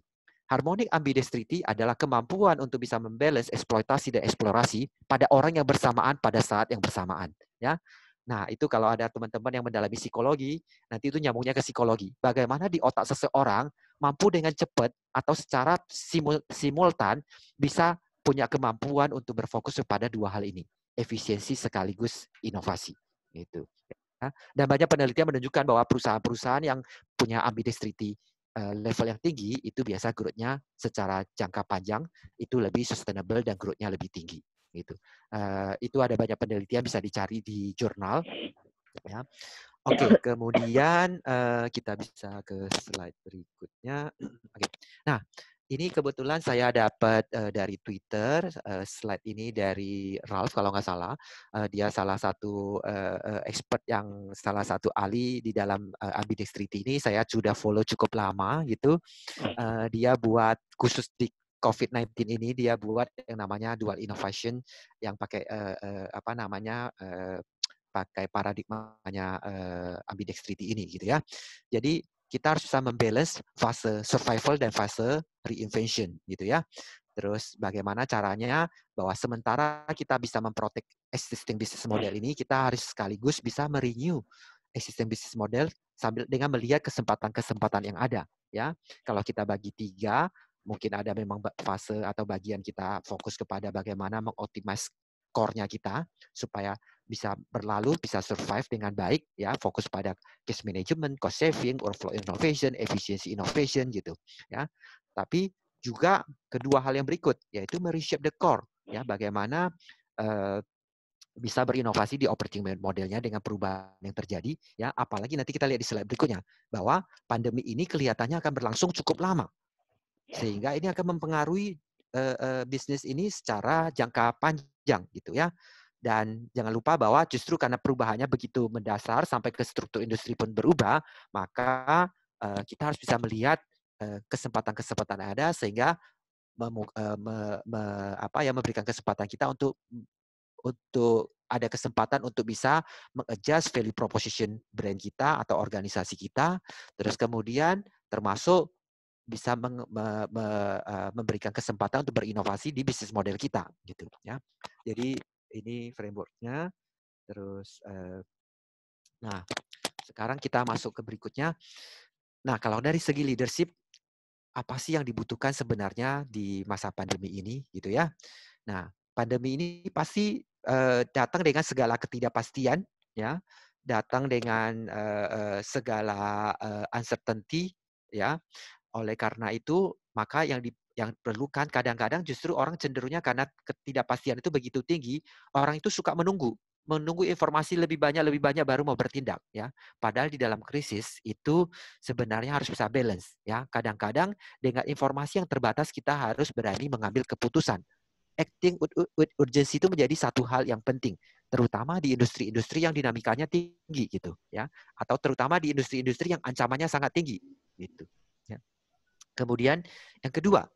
Harmonic ambidextrity adalah kemampuan untuk bisa membalance eksploitasi dan eksplorasi pada orang yang bersamaan pada saat yang bersamaan. Ya, nah itu kalau ada teman-teman yang mendalami psikologi, nanti itu nyambungnya ke psikologi. Bagaimana di otak seseorang mampu dengan cepat atau secara simultan bisa punya kemampuan untuk berfokus pada dua hal ini, efisiensi sekaligus inovasi. Gitu. Ya. Dan banyak penelitian menunjukkan bahwa perusahaan-perusahaan yang punya ambidextrity level yang tinggi itu biasa growth-nya secara jangka panjang itu lebih sustainable dan growth-nya lebih tinggi gitu. Itu ada banyak penelitian bisa dicari di jurnal ya. Oke, kemudian kita bisa ke slide berikutnya. Oke. Nah, Ini kebetulan saya dapat dari Twitter, slide ini dari Ralph kalau nggak salah. Dia salah satu expert yang salah satu ahli di dalam ambidextrity ini. Saya sudah follow cukup lama gitu. Dia buat khusus di COVID-19 ini, dia buat yang namanya dual innovation yang pakai apa namanya pakai paradigmanya ambidextrity ini gitu ya. Jadi kita harus bisa membalance fase survival dan fase reinvention gitu ya. Terus bagaimana caranya bahwa sementara kita bisa memprotek existing business model ini, kita harus sekaligus bisa merenew existing business model sambil dengan melihat kesempatan-kesempatan yang ada ya. Kalau kita bagi 3, mungkin ada memang fase atau bagian kita fokus kepada bagaimana mengoptimize core-nya kita supaya bisa berlalu, bisa survive dengan baik, ya, fokus pada case management, cost saving, workflow innovation, efficiency innovation gitu, ya. Tapi juga kedua hal yang berikut, yaitu mereshape the core, ya, bagaimana bisa berinovasi di operating modelnya dengan perubahan yang terjadi, ya. Apalagi nanti kita lihat di slide berikutnya bahwa pandemi ini kelihatannya akan berlangsung cukup lama, sehingga ini akan mempengaruhi bisnis ini secara jangka panjang, gitu ya. Dan jangan lupa bahwa justru karena perubahannya begitu mendasar sampai ke struktur industri pun berubah, maka kita harus bisa melihat kesempatan-kesempatan yang ada sehingga memberikan kesempatan kita untuk ada kesempatan untuk bisa mengadjust value proposition brand kita atau organisasi kita, terus kemudian termasuk bisa memberikan kesempatan untuk berinovasi di bisnis model kita, gitu ya. Jadi ini framework-nya. Terus, nah sekarang kita masuk ke berikutnya. Nah kalau dari segi leadership, apa sih yang dibutuhkan sebenarnya di masa pandemi ini, gitu ya? Nah pandemi ini pasti datang dengan segala ketidakpastian, ya, datang dengan segala uncertainty, ya. Oleh karena itu, maka yang diperlukan kadang-kadang justru orang cenderungnya karena ketidakpastian itu begitu tinggi, orang itu suka menunggu informasi lebih banyak baru mau bertindak, ya. Padahal di dalam krisis itu sebenarnya harus bisa balance, ya. Kadang-kadang dengan informasi yang terbatas kita harus berani mengambil keputusan. Acting with urgency itu menjadi satu hal yang penting, terutama di industri-industri yang dinamikanya tinggi gitu, ya. Atau terutama di industri-industri yang ancamannya sangat tinggi gitu, ya. Kemudian yang kedua,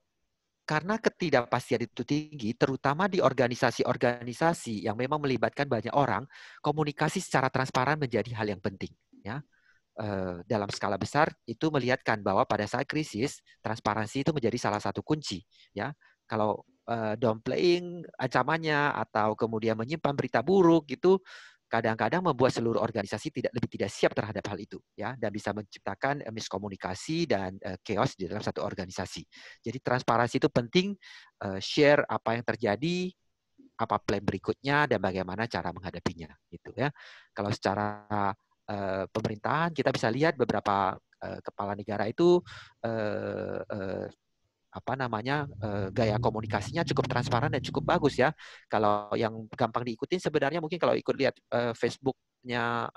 karena ketidakpastian itu tinggi, terutama di organisasi-organisasi yang memang melibatkan banyak orang, komunikasi secara transparan menjadi hal yang penting, ya. Dalam skala besar itu melihatkan bahwa pada saat krisis, transparansi itu menjadi salah satu kunci, ya. Kalau downplaying ancamannya atau kemudian menyimpan berita buruk gitu, kadang-kadang membuat seluruh organisasi lebih tidak siap terhadap hal itu, ya, dan bisa menciptakan miskomunikasi dan chaos di dalam satu organisasi. Jadi transparansi itu penting, share apa yang terjadi, apa plan berikutnya dan bagaimana cara menghadapinya, gitu ya. Kalau secara pemerintahan kita bisa lihat beberapa kepala negara itu gaya komunikasinya cukup transparan dan cukup bagus ya. Kalau yang gampang diikutin sebenarnya mungkin kalau ikut lihat Facebook-nya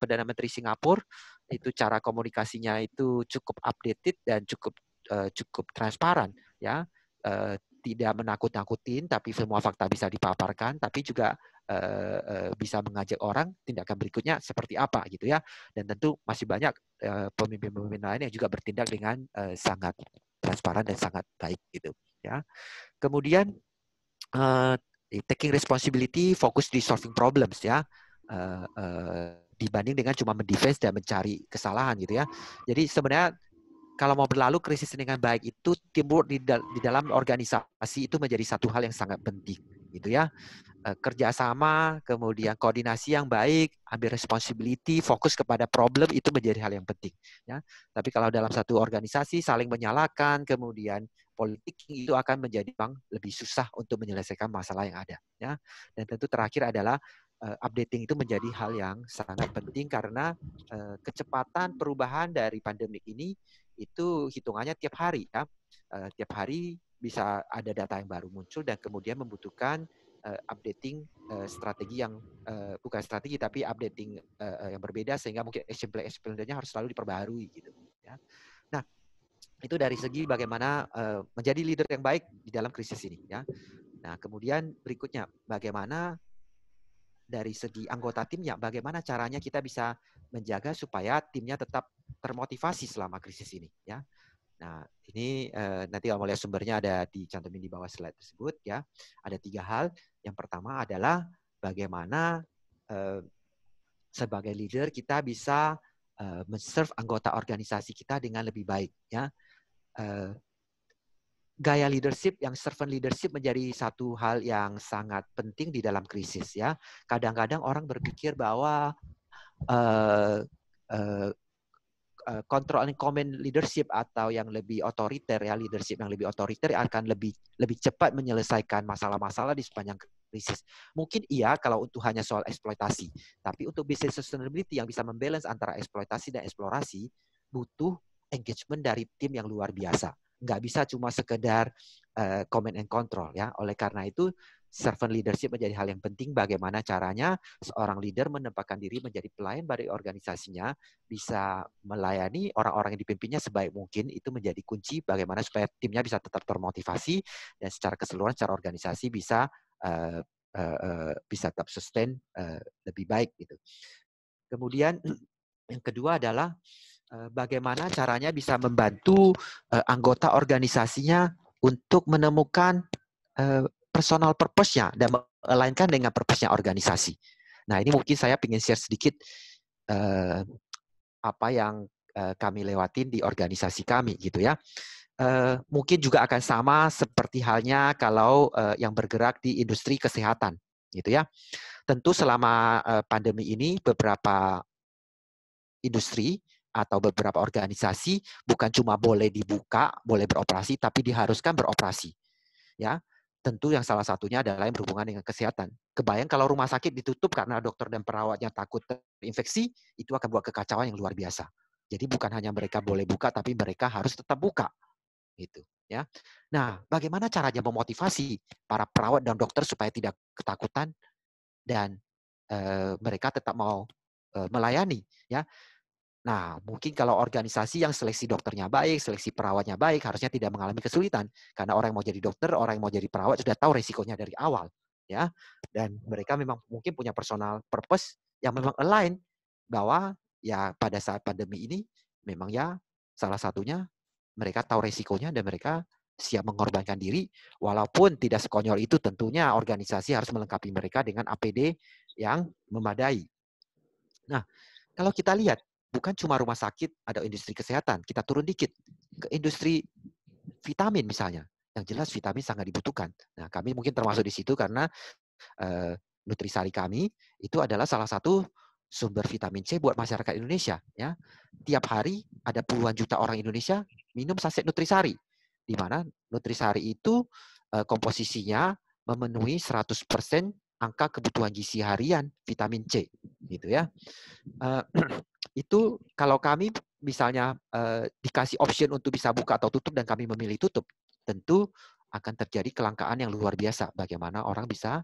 Perdana Menteri Singapura, itu cara komunikasinya itu cukup updated dan cukup transparan ya. Tidak menakut-nakutin, tapi semua fakta bisa dipaparkan, tapi juga bisa mengajak orang tindakan berikutnya seperti apa gitu ya. Dan tentu masih banyak pemimpin-pemimpin lain yang juga bertindak dengan sangat transparan dan sangat baik gitu ya. Kemudian taking responsibility, fokus di solving problems ya, dibanding dengan cuma mendefense dan mencari kesalahan gitu ya. Jadi sebenarnya kalau mau berlalu krisis dengan baik itu teamwork di dalam organisasi itu menjadi satu hal yang sangat penting gitu ya. Kerjasama, kemudian koordinasi yang baik, ambil responsibility, fokus kepada problem itu menjadi hal yang penting. Ya. Tapi kalau dalam satu organisasi saling menyalahkan, kemudian politik itu akan menjadi lebih susah untuk menyelesaikan masalah yang ada. Ya. Dan tentu terakhir adalah updating itu menjadi hal yang sangat penting karena kecepatan perubahan dari pandemik ini itu hitungannya tiap hari. Ya. Tiap hari bisa ada data yang baru muncul dan kemudian membutuhkan updating strategi yang bukan strategi tapi updating yang berbeda sehingga mungkin action plan-nya harus selalu diperbaharui gitu ya. Nah, Itu dari segi bagaimana menjadi leader yang baik di dalam krisis ini, ya. Nah, kemudian berikutnya, bagaimana dari segi anggota timnya, bagaimana caranya kita bisa menjaga supaya timnya tetap termotivasi selama krisis ini, ya. Nah, ini nanti kalau mau lihat sumbernya ada dicantumin di bawah slide tersebut, ya. Ada 3 hal. Yang pertama adalah bagaimana sebagai leader kita bisa men-serve anggota organisasi kita dengan lebih baik, ya. Gaya leadership yang servant leadership menjadi satu hal yang sangat penting di dalam krisis, ya. Kadang-kadang orang berpikir bahwa control and command leadership atau yang lebih otoriter, ya, leadership yang lebih otoriter akan lebih cepat menyelesaikan masalah-masalah di sepanjang krisis. Mungkin iya kalau untuk hanya soal eksploitasi, tapi untuk business sustainability yang bisa membalance antara eksploitasi dan eksplorasi butuh engagement dari tim yang luar biasa. Nggak bisa cuma sekedar command and control, ya. Oleh karena itu servant leadership menjadi hal yang penting. Bagaimana caranya seorang leader menempatkan diri menjadi pelayan bagi organisasinya, bisa melayani orang-orang yang dipimpinnya sebaik mungkin. Itu menjadi kunci bagaimana supaya timnya bisa tetap termotivasi dan secara keseluruhan, secara organisasi bisa tetap sustain lebih baik gitu. Kemudian yang kedua adalah bagaimana caranya bisa membantu anggota organisasinya untuk menemukan personal purpose-nya dan melainkan dengan purpose-nya organisasi. Nah, ini mungkin saya ingin share sedikit apa yang kami lewatin di organisasi kami gitu, ya. Mungkin juga akan sama seperti halnya kalau yang bergerak di industri kesehatan gitu, ya. Tentu selama pandemi ini beberapa industri atau beberapa organisasi bukan cuma boleh dibuka, boleh beroperasi, tapi diharuskan beroperasi, ya. Tentu yang salah satunya adalah yang berhubungan dengan kesehatan. Kebayang kalau rumah sakit ditutup karena dokter dan perawatnya takut terinfeksi, itu akan buat kekacauan yang luar biasa. Jadi bukan hanya mereka boleh buka, tapi mereka harus tetap buka, gitu, ya. Nah, bagaimana caranya memotivasi para perawat dan dokter supaya tidak ketakutan dan mereka tetap mau melayani, ya. Nah, mungkin kalau organisasi yang seleksi dokternya baik, seleksi perawatnya baik, harusnya tidak mengalami kesulitan. Karena orang yang mau jadi dokter, orang yang mau jadi perawat sudah tahu resikonya dari awal, ya. Dan mereka memang mungkin punya personal purpose yang memang align bahwa ya pada saat pandemi ini memang ya salah satunya mereka tahu resikonya dan mereka siap mengorbankan diri, walaupun tidak sekonyol itu. Tentunya organisasi harus melengkapi mereka dengan APD yang memadai. Nah, kalau kita lihat, bukan cuma rumah sakit, ada industri kesehatan. Kita turun dikit ke industri vitamin misalnya. Yang jelas vitamin sangat dibutuhkan. Nah, kami mungkin termasuk di situ karena Nutrisari kami itu adalah salah satu sumber vitamin C buat masyarakat Indonesia. Ya, tiap hari ada puluhan juta orang Indonesia minum saset Nutrisari, di mana Nutrisari itu komposisinya memenuhi 100% angka kebutuhan gizi harian vitamin C, gitu ya. Itu kalau kami misalnya dikasih option untuk bisa buka atau tutup dan kami memilih tutup, tentu akan terjadi kelangkaan yang luar biasa. Bagaimana orang bisa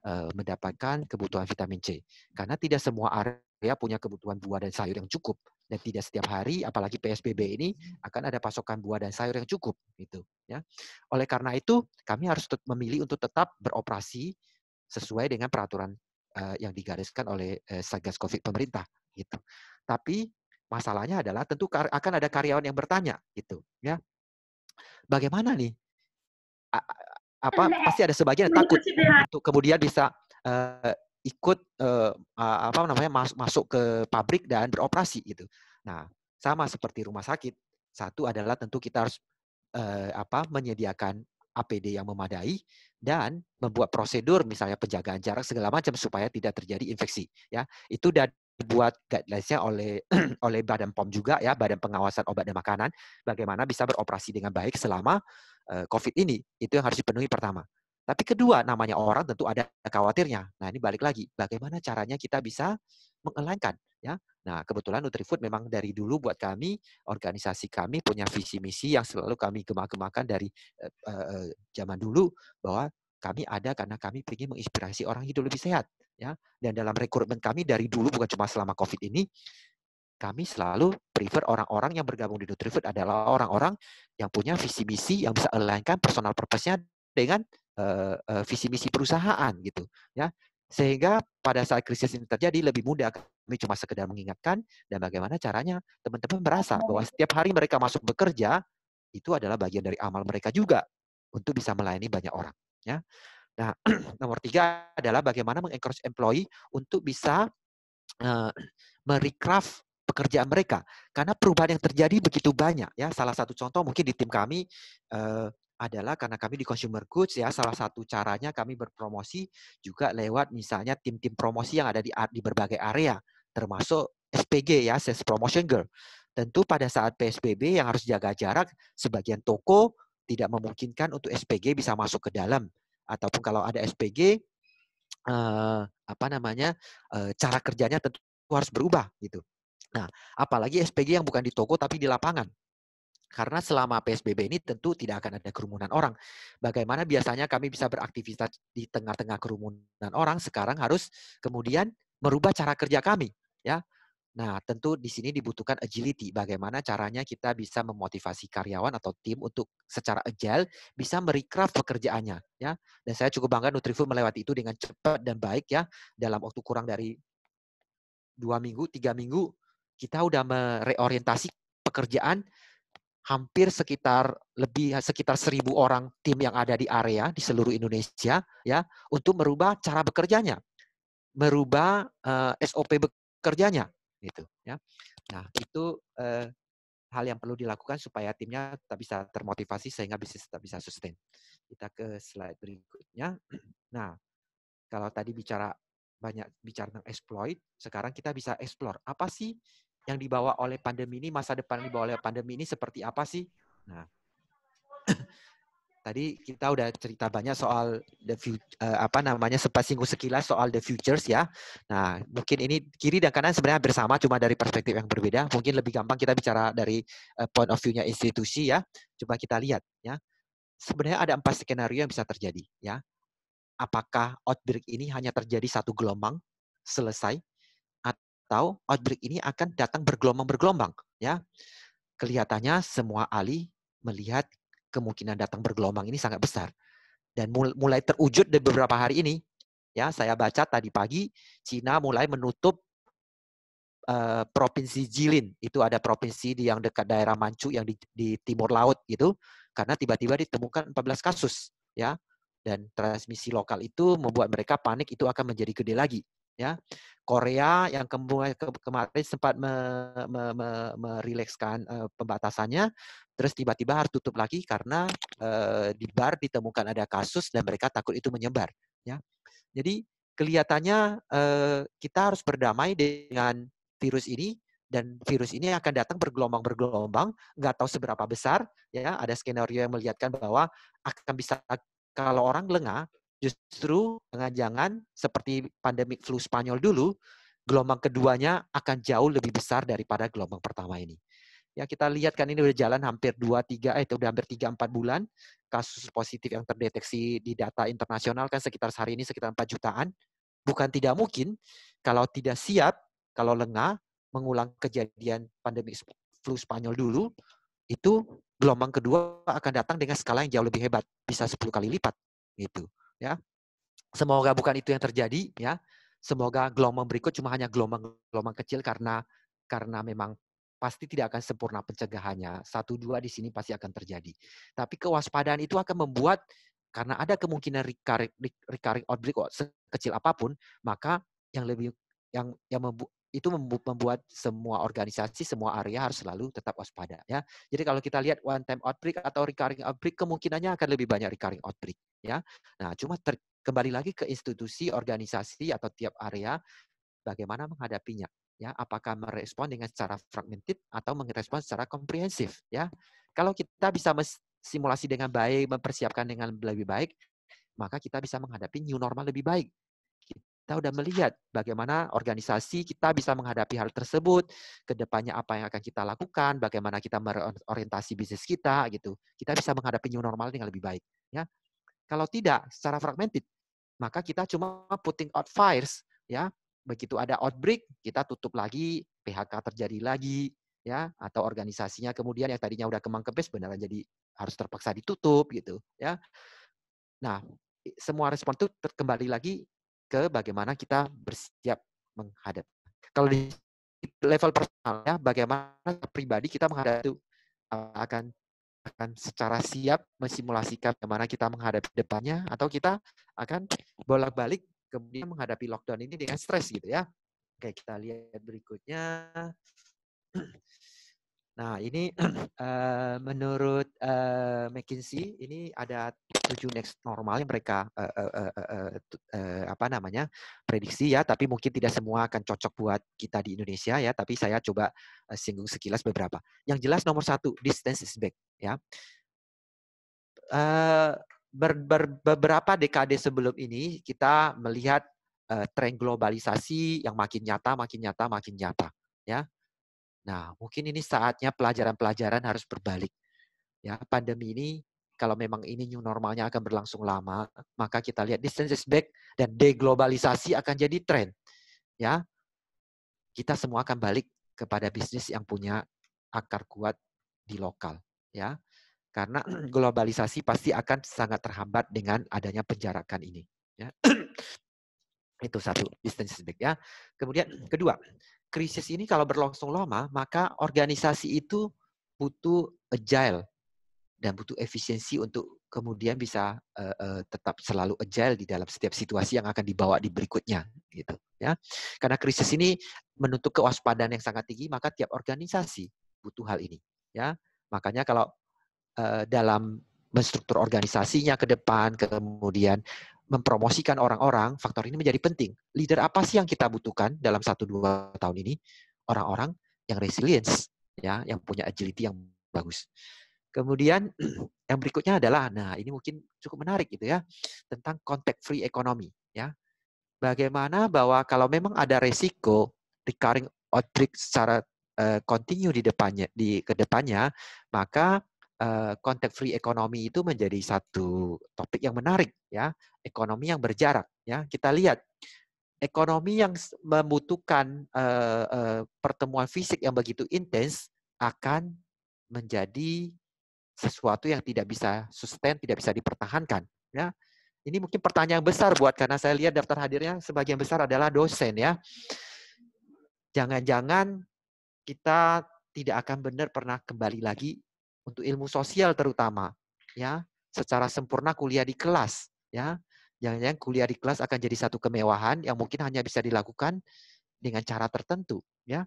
mendapatkan kebutuhan vitamin C. Karena tidak semua area punya kebutuhan buah dan sayur yang cukup. Dan tidak setiap hari, apalagi PSBB ini, akan ada pasokan buah dan sayur yang cukup. Gitu, ya. Oleh karena itu, kami harus memilih untuk tetap beroperasi sesuai dengan peraturan yang digariskan oleh Satgas Covid pemerintah. Gitu. Tapi masalahnya adalah tentu akan ada karyawan yang bertanya. Gitu, ya. Bagaimana nih? Pasti ada sebagian yang takut untuk kemudian bisa ikut masuk ke pabrik dan beroperasi gitu. Nah, sama seperti rumah sakit, satu adalah tentu kita harus menyediakan APD yang memadai dan membuat prosedur misalnya penjagaan jarak segala macam supaya tidak terjadi infeksi, ya. Itu udah dibuat guidelines-nya oleh Badan POM juga, ya, Badan Pengawasan Obat dan Makanan, bagaimana bisa beroperasi dengan baik selama COVID ini. Itu yang harus dipenuhi pertama. Tapi kedua, namanya orang tentu ada khawatirnya. Nah, ini balik lagi, bagaimana caranya kita bisa mengalign-kan, ya. Nah, kebetulan Nutrifood memang dari dulu buat kami, organisasi kami punya visi misi yang selalu kami gemah-gemahkan dari zaman dulu, bahwa kami ada karena kami ingin menginspirasi orang hidup lebih sehat, ya. Dan dalam rekrutmen kami dari dulu, bukan cuma selama COVID ini, kami selalu prefer orang-orang yang bergabung di Nutrifood adalah orang-orang yang punya visi misi yang bisa align-kan personal purpose-nya dengan visi misi perusahaan gitu ya. Sehingga pada saat krisis ini terjadi lebih mudah, kami cuma sekedar mengingatkan dan bagaimana caranya teman-teman merasa bahwa setiap hari mereka masuk bekerja itu adalah bagian dari amal mereka juga untuk bisa melayani banyak orang ya. Nah, nomor 3 adalah bagaimana mengencourage employee untuk bisa merecraft pekerjaan mereka. Karena perubahan yang terjadi begitu banyak. Ya, salah satu contoh mungkin di tim kami adalah karena kami di consumer goods ya, salah satu caranya kami berpromosi juga lewat misalnya tim-tim promosi yang ada di berbagai area, termasuk SPG ya, Sales Promotion Girl. Tentu pada saat PSBB yang harus jaga jarak, sebagian toko tidak memungkinkan untuk SPG bisa masuk ke dalam. Ataupun kalau ada SPG, cara kerjanya tentu harus berubah gitu. Nah, apalagi SPG yang bukan di toko tapi di lapangan. Karena selama PSBB ini tentu tidak akan ada kerumunan orang. Bagaimana biasanya kami bisa beraktivitas di tengah-tengah kerumunan orang, sekarang harus kemudian merubah cara kerja kami, ya. Nah, tentu di sini dibutuhkan agility. Bagaimana caranya kita bisa memotivasi karyawan atau tim untuk secara agile bisa merecraft pekerjaannya, ya. Dan saya cukup bangga Nutrifood melewati itu dengan cepat dan baik ya. Dalam waktu kurang dari 2 minggu, 3 minggu, kita udah mereorientasi pekerjaan hampir sekitar 1.000 orang tim yang ada di area di seluruh Indonesia ya untuk merubah cara bekerjanya, merubah SOP bekerjanya gitu ya. Nah, itu hal yang perlu dilakukan supaya timnya tetap bisa termotivasi sehingga bisnis tetap bisa sustain. Kita ke slide berikutnya. Nah, kalau tadi banyak bicara tentang exploit, sekarang kita bisa explore apa sih yang dibawa oleh pandemi ini, masa depan yang dibawa oleh pandemi ini seperti apa sih? Nah, tadi kita udah cerita banyak soal sempat singgung sekilas soal the futures ya. Nah, mungkin ini kiri dan kanan sebenarnya bersama, cuma dari perspektif yang berbeda. Mungkin lebih gampang kita bicara dari point of view-nya institusi ya. Coba kita lihat ya. Sebenarnya ada 4 skenario yang bisa terjadi ya. Apakah outbreak ini hanya terjadi satu gelombang selesai, atau outbreak ini akan datang bergelombang-bergelombang ya. Kelihatannya semua ahli melihat kemungkinan datang bergelombang ini sangat besar. Dan mulai terwujud di beberapa hari ini, ya saya baca tadi pagi, Cina mulai menutup provinsi Jilin, itu ada provinsi yang dekat daerah Manchu yang di timur laut gitu, karena tiba-tiba ditemukan 14 kasus, ya. Dan transmisi lokal itu membuat mereka panik itu akan menjadi gede lagi, ya. Korea yang kemarin sempat merilekskan pembatasannya, terus tiba-tiba harus tutup lagi karena di bar ditemukan ada kasus dan mereka takut itu menyebar, ya. Jadi kelihatannya kita harus berdamai dengan virus ini, dan virus ini akan datang bergelombang-bergelombang, nggak tahu seberapa besar, ya. Ada skenario yang melihatkan bahwa akan bisa, kalau orang lengah, justru jangan-jangan seperti pandemik flu Spanyol dulu, gelombang keduanya akan jauh lebih besar daripada gelombang pertama ini. Ya, kita lihat kan ini udah jalan hampir 3-4 bulan, kasus positif yang terdeteksi di data internasional kan sekitar hari ini sekitar 4 jutaan. Bukan tidak mungkin kalau tidak siap, kalau lengah, mengulang kejadian pandemi flu Spanyol dulu, itu gelombang kedua akan datang dengan skala yang jauh lebih hebat, bisa 10 kali lipat gitu, ya. Semoga bukan itu yang terjadi, ya. Semoga gelombang berikut cuma hanya gelombang kecil karena memang pasti tidak akan sempurna pencegahannya. 1-2 di sini pasti akan terjadi. Tapi kewaspadaan itu akan membuat, karena ada kemungkinan recurring outbreak sekecil apapun, maka itu membuat semua organisasi, semua area harus selalu tetap waspada, ya. Jadi kalau kita lihat one time outbreak atau recurring outbreak, kemungkinannya akan lebih banyak recurring outbreak, ya. Nah, cuma kembali lagi ke institusi, organisasi atau tiap area bagaimana menghadapinya, ya. Apakah merespon dengan secara fragmented atau merespon secara komprehensif, ya. Kalau kita bisa simulasi dengan baik, mempersiapkan dengan lebih baik, maka kita bisa menghadapi new normal lebih baik. Kita udah melihat bagaimana organisasi kita bisa menghadapi hal tersebut, ke depannya apa yang akan kita lakukan, bagaimana kita merorientasi bisnis kita gitu. Kita bisa menghadapi new normal dengan lebih baik, ya. Kalau tidak secara fragmented, maka kita cuma putting out fires, ya. begitu ada outbreak, kita tutup lagi, PHK terjadi lagi, ya, atau organisasinya kemudian yang tadinya udah kembang-kempes beneran jadi harus terpaksa ditutup gitu, ya. Nah, semua respon itu kembali lagi ke bagaimana kita bersiap menghadapi. Kalau di level personal ya, bagaimana pribadi kita menghadapi itu akan secara siap mensimulasikan bagaimana kita menghadapi depannya, atau kita akan bolak-balik kemudian menghadapi lockdown ini dengan stres gitu ya. Oke, kita lihat berikutnya. Nah, ini menurut McKinsey ini ada 7 next normal yang mereka prediksi ya, tapi mungkin tidak semua akan cocok buat kita di Indonesia ya, tapi saya coba singgung sekilas beberapa. Yang jelas nomor 1, distance is back ya. Beberapa dekade sebelum ini kita melihat tren globalisasi yang makin nyata ya. Nah, mungkin ini saatnya pelajaran-pelajaran harus berbalik. Ya, pandemi ini kalau memang ini new normalnya akan berlangsung lama, maka kita lihat distance is back dan deglobalisasi akan jadi tren. Ya, kita semua akan balik kepada bisnis yang punya akar kuat di lokal. Ya, karena globalisasi pasti akan sangat terhambat dengan adanya penjarakan ini. Ya. Itu satu, distance is back ya. Kemudian kedua, krisis ini kalau berlangsung lama, maka organisasi itu butuh agile dan butuh efisiensi untuk kemudian bisa tetap selalu agile di dalam setiap situasi yang akan dibawa di berikutnya, gitu ya. Karena krisis ini menuntut kewaspadaan yang sangat tinggi, maka tiap organisasi butuh hal ini, ya. Makanya kalau dalam menstruktur organisasinya ke depan, kemudian mempromosikan orang-orang, faktor ini menjadi penting. Leader apa sih yang kita butuhkan dalam 1-2 tahun ini? Orang-orang yang resilience, ya, yang punya agility yang bagus. Kemudian yang berikutnya adalah, nah ini mungkin cukup menarik gitu ya, tentang contact free economy, ya. Bagaimana bahwa kalau memang ada resiko recurring outbreak secara continue di kedepannya, maka contact free economy itu menjadi satu topik yang menarik ya, ekonomi yang berjarak ya. Kita lihat ekonomi yang membutuhkan pertemuan fisik yang begitu intens akan menjadi sesuatu yang tidak bisa sustain, tidak bisa dipertahankan ya. Ini mungkin pertanyaan besar buat, karena saya lihat daftar hadirnya sebagian besar adalah dosen ya. Jangan-jangan kita tidak akan benar pernah kembali lagi untuk ilmu sosial terutama ya, secara sempurna kuliah di kelas ya. Jangan-jangan kuliah di kelas akan jadi satu kemewahan yang mungkin hanya bisa dilakukan dengan cara tertentu ya.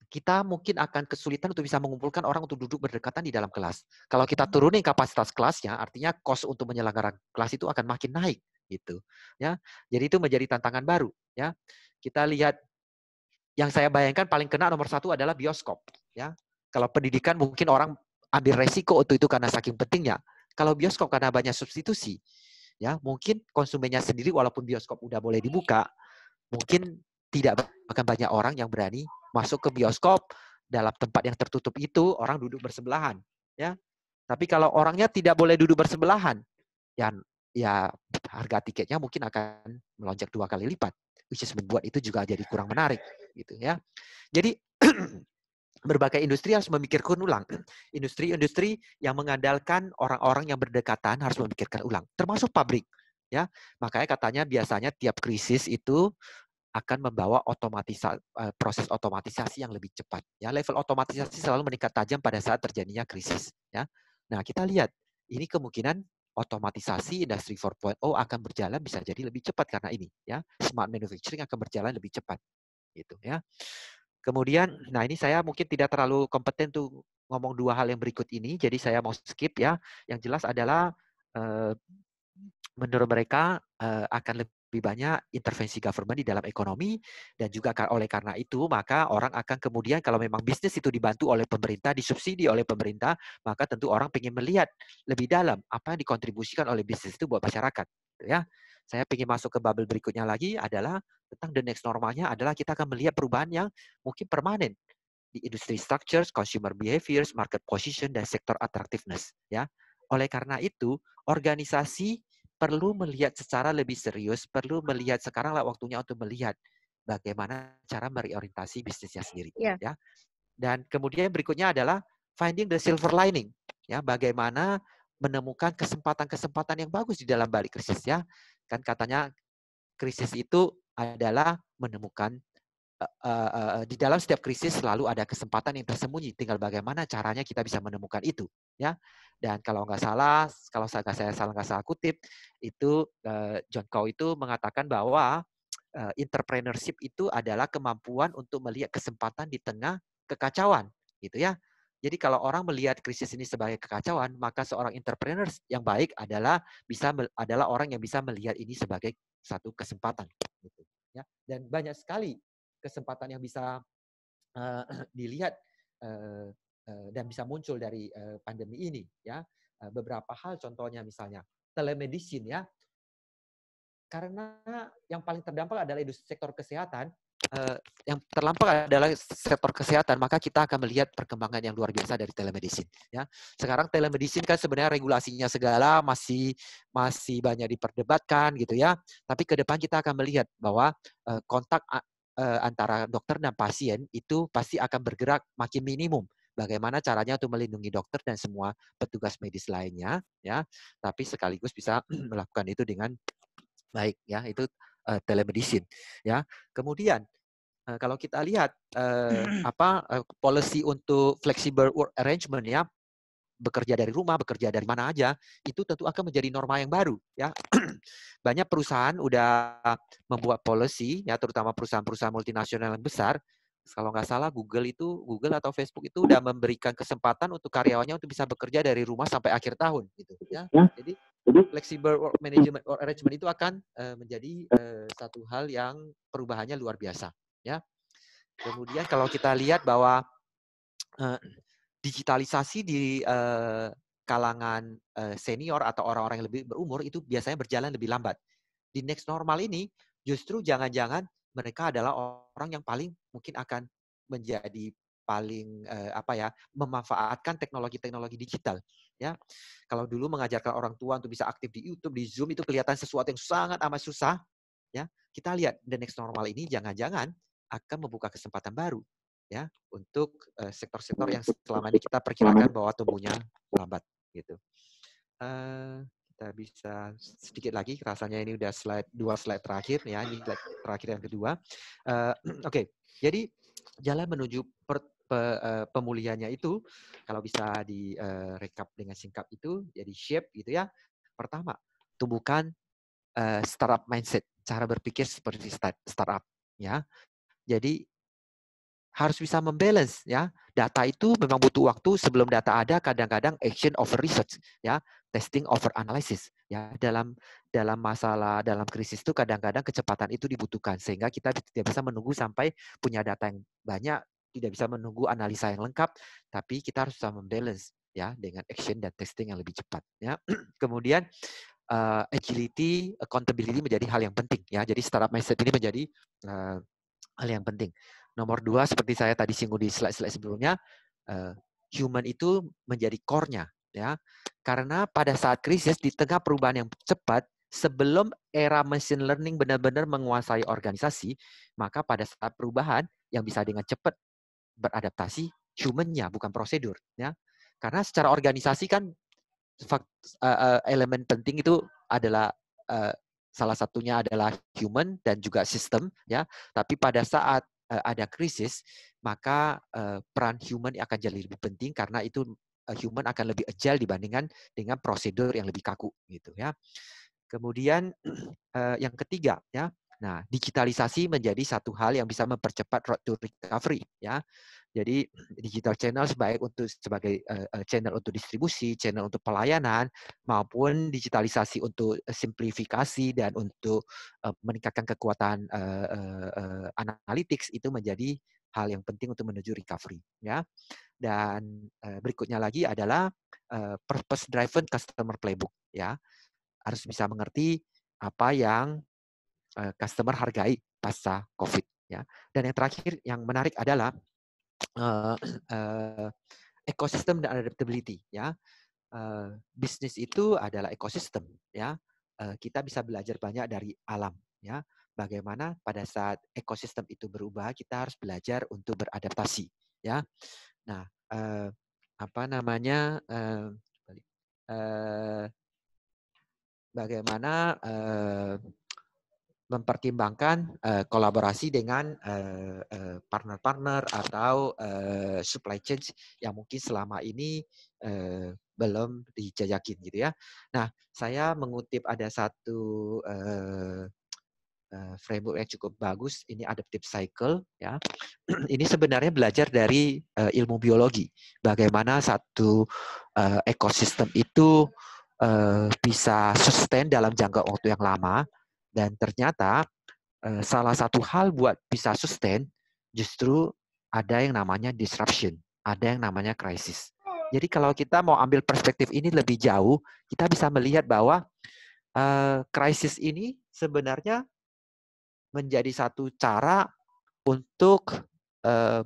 Kita mungkin akan kesulitan untuk bisa mengumpulkan orang untuk duduk berdekatan di dalam kelas. Kalau kita turunin kapasitas kelasnya, artinya cost untuk menyelenggarakan kelas itu akan makin naik gitu ya. Jadi itu menjadi tantangan baru ya. Kita lihat yang saya bayangkan paling kena nomor 1 adalah bioskop ya. Kalau pendidikan mungkin orang ambil resiko untuk itu karena saking pentingnya. Kalau bioskop karena banyak substitusi ya, mungkin konsumennya sendiri walaupun bioskop udah boleh dibuka, mungkin tidak akan banyak orang yang berani masuk ke bioskop dalam tempat yang tertutup itu, orang duduk bersebelahan ya. Tapi kalau orangnya tidak boleh duduk bersebelahan, ya harga tiketnya mungkin akan melonjak 2 kali lipat, which is membuat itu juga jadi kurang menarik gitu ya. Jadi berbagai industri harus memikirkan ulang. Industri-industri yang mengandalkan orang-orang yang berdekatan harus memikirkan ulang, termasuk pabrik ya. Makanya katanya biasanya tiap krisis itu akan membawa proses otomatisasi yang lebih cepat. Ya, level otomatisasi selalu meningkat tajam pada saat terjadinya krisis. Ya, nah kita lihat ini kemungkinan otomatisasi industri 4.0 akan berjalan bisa jadi lebih cepat karena ini. Ya, smart manufacturing akan berjalan lebih cepat. Gitu ya. Kemudian, nah ini saya mungkin tidak terlalu kompeten tuh ngomong 2 hal yang berikut ini, jadi saya mau skip ya. Yang jelas adalah menurut mereka akan lebih banyak intervensi government di dalam ekonomi, dan juga oleh karena itu maka orang akan kemudian kalau memang bisnis itu dibantu oleh pemerintah, disubsidi oleh pemerintah, maka tentu orang ingin melihat lebih dalam apa yang dikontribusikan oleh bisnis itu buat masyarakat. Ya, saya ingin masuk ke bubble berikutnya lagi adalah tentang the next normalnya adalah kita akan melihat perubahan yang mungkin permanen di industry structures, consumer behaviors, market position, dan sektor attractiveness. Ya, oleh karena itu organisasi perlu melihat secara lebih serius, perlu melihat sekaranglah waktunya untuk melihat bagaimana cara mereorientasi bisnisnya sendiri. Ya. Dan kemudian berikutnya adalah finding the silver lining. Ya, bagaimana menemukan kesempatan-kesempatan yang bagus di dalam balik krisis. Ya, kan katanya krisis itu adalah menemukan di dalam setiap krisis selalu ada kesempatan yang tersembunyi. Tinggal bagaimana caranya kita bisa menemukan itu, ya. Dan kalau saya nggak salah kutip, itu John Cow itu mengatakan bahwa entrepreneurship itu adalah kemampuan untuk melihat kesempatan di tengah kekacauan, gitu ya. Jadi kalau orang melihat krisis ini sebagai kekacauan, maka seorang entrepreneur yang baik adalah orang yang bisa melihat ini sebagai satu kesempatan, gitu ya. Dan banyak sekali kesempatan yang bisa dilihat dan bisa muncul dari pandemi ini, ya. Beberapa hal contohnya misalnya telemedicine, ya. Karena yang paling terdampak adalah sektor kesehatan, maka kita akan melihat perkembangan yang luar biasa dari telemedicine. Ya, sekarang telemedicine kan sebenarnya regulasinya segala masih banyak diperdebatkan gitu ya. Tapi ke depan kita akan melihat bahwa kontak antara dokter dan pasien itu pasti akan bergerak makin minimum. Bagaimana caranya untuk melindungi dokter dan semua petugas medis lainnya, ya. Tapi sekaligus bisa melakukan itu dengan baik, ya, itu telemedicine, ya. Kemudian kalau kita lihat policy untuk flexible work arrangement, ya, bekerja dari rumah, bekerja dari mana aja, itu tentu akan menjadi norma yang baru, ya. Banyak perusahaan udah membuat policy, ya, terutama perusahaan-perusahaan multinasional yang besar. Kalau nggak salah Google atau Facebook itu udah memberikan kesempatan untuk karyawannya untuk bisa bekerja dari rumah sampai akhir tahun, gitu, ya. Jadi flexible work management or arrangement itu akan menjadi satu hal yang perubahannya luar biasa, ya. Kemudian kalau kita lihat bahwa digitalisasi di kalangan senior atau orang-orang yang lebih berumur itu biasanya berjalan lebih lambat. Di next normal ini justru jangan-jangan mereka adalah orang yang paling mungkin akan menjadi paling memanfaatkan teknologi-teknologi digital, ya. Kalau dulu mengajarkan orang tua untuk bisa aktif di YouTube, di Zoom itu kelihatan sesuatu yang sangat amat susah, ya. Kita lihat the next normal ini jangan-jangan akan membuka kesempatan baru, ya, untuk sektor-sektor yang selama ini kita perkirakan bahwa tumbuhnya lambat, gitu. Kita bisa sedikit lagi, rasanya ini udah dua slide terakhir, ya, ini slide terakhir yang kedua. Oke, jadi jalan menuju pemulihannya itu, kalau bisa di recap dengan singkat itu, jadi shape, gitu ya. Pertama, tumbuhkan startup mindset, cara berpikir seperti startup, ya. Jadi harus bisa membalance, ya. Data itu memang butuh waktu. Sebelum data ada, kadang-kadang action over research, ya, testing over analysis, ya. Dalam krisis itu kadang-kadang kecepatan itu dibutuhkan, sehingga kita tidak bisa menunggu sampai punya data yang banyak, tidak bisa menunggu analisa yang lengkap, tapi kita harus bisa membalance, ya, dengan action dan testing yang lebih cepat, ya. Kemudian agility, accountability menjadi hal yang penting, ya. Jadi startup mindset ini menjadi hal yang penting. Nomor 2, seperti saya tadi singgung di slide-slide sebelumnya, human itu menjadi core-nya, ya. Karena pada saat krisis, di tengah perubahan yang cepat, sebelum era machine learning benar-benar menguasai organisasi, maka pada saat perubahan yang bisa dengan cepat beradaptasi, human-nya, bukan prosedur, ya. Karena secara organisasi kan elemen penting itu adalah salah satunya adalah human dan juga sistem, ya. Tapi pada saat ada krisis, maka peran human akan jadi lebih penting karena itu human akan lebih agile dibandingkan dengan prosedur yang lebih kaku, gitu, ya. Kemudian yang ketiga, ya. Nah, digitalisasi menjadi satu hal yang bisa mempercepat road to recovery, ya. Jadi digital channel sebagai channel untuk distribusi, channel untuk pelayanan, maupun digitalisasi untuk simplifikasi dan untuk meningkatkan kekuatan analytics itu menjadi hal yang penting untuk menuju recovery, ya. Dan berikutnya lagi adalah purpose driven customer playbook, ya. Harus bisa mengerti apa yang customer hargai pasca COVID, ya. Dan yang terakhir yang menarik adalah ekosistem dan adaptability, ya. Bisnis itu adalah ekosistem, ya. kita bisa belajar banyak dari alam, ya. Bagaimana pada saat ekosistem itu berubah, kita harus belajar untuk beradaptasi, ya. Nah, apa namanya? Bagaimana mempertimbangkan kolaborasi dengan partner-partner atau supply chain yang mungkin selama ini belum dijajakin gitu ya. Nah, saya mengutip ada satu framework yang cukup bagus, ini adaptive cycle ya. Ini sebenarnya belajar dari ilmu biologi, bagaimana satu ekosistem itu bisa sustain dalam jangka waktu yang lama, dan ternyata salah satu hal buat bisa sustain justru ada yang namanya disruption, ada yang namanya krisis. Jadi kalau kita mau ambil perspektif ini lebih jauh, kita bisa melihat bahwa krisis ini sebenarnya menjadi satu cara untuk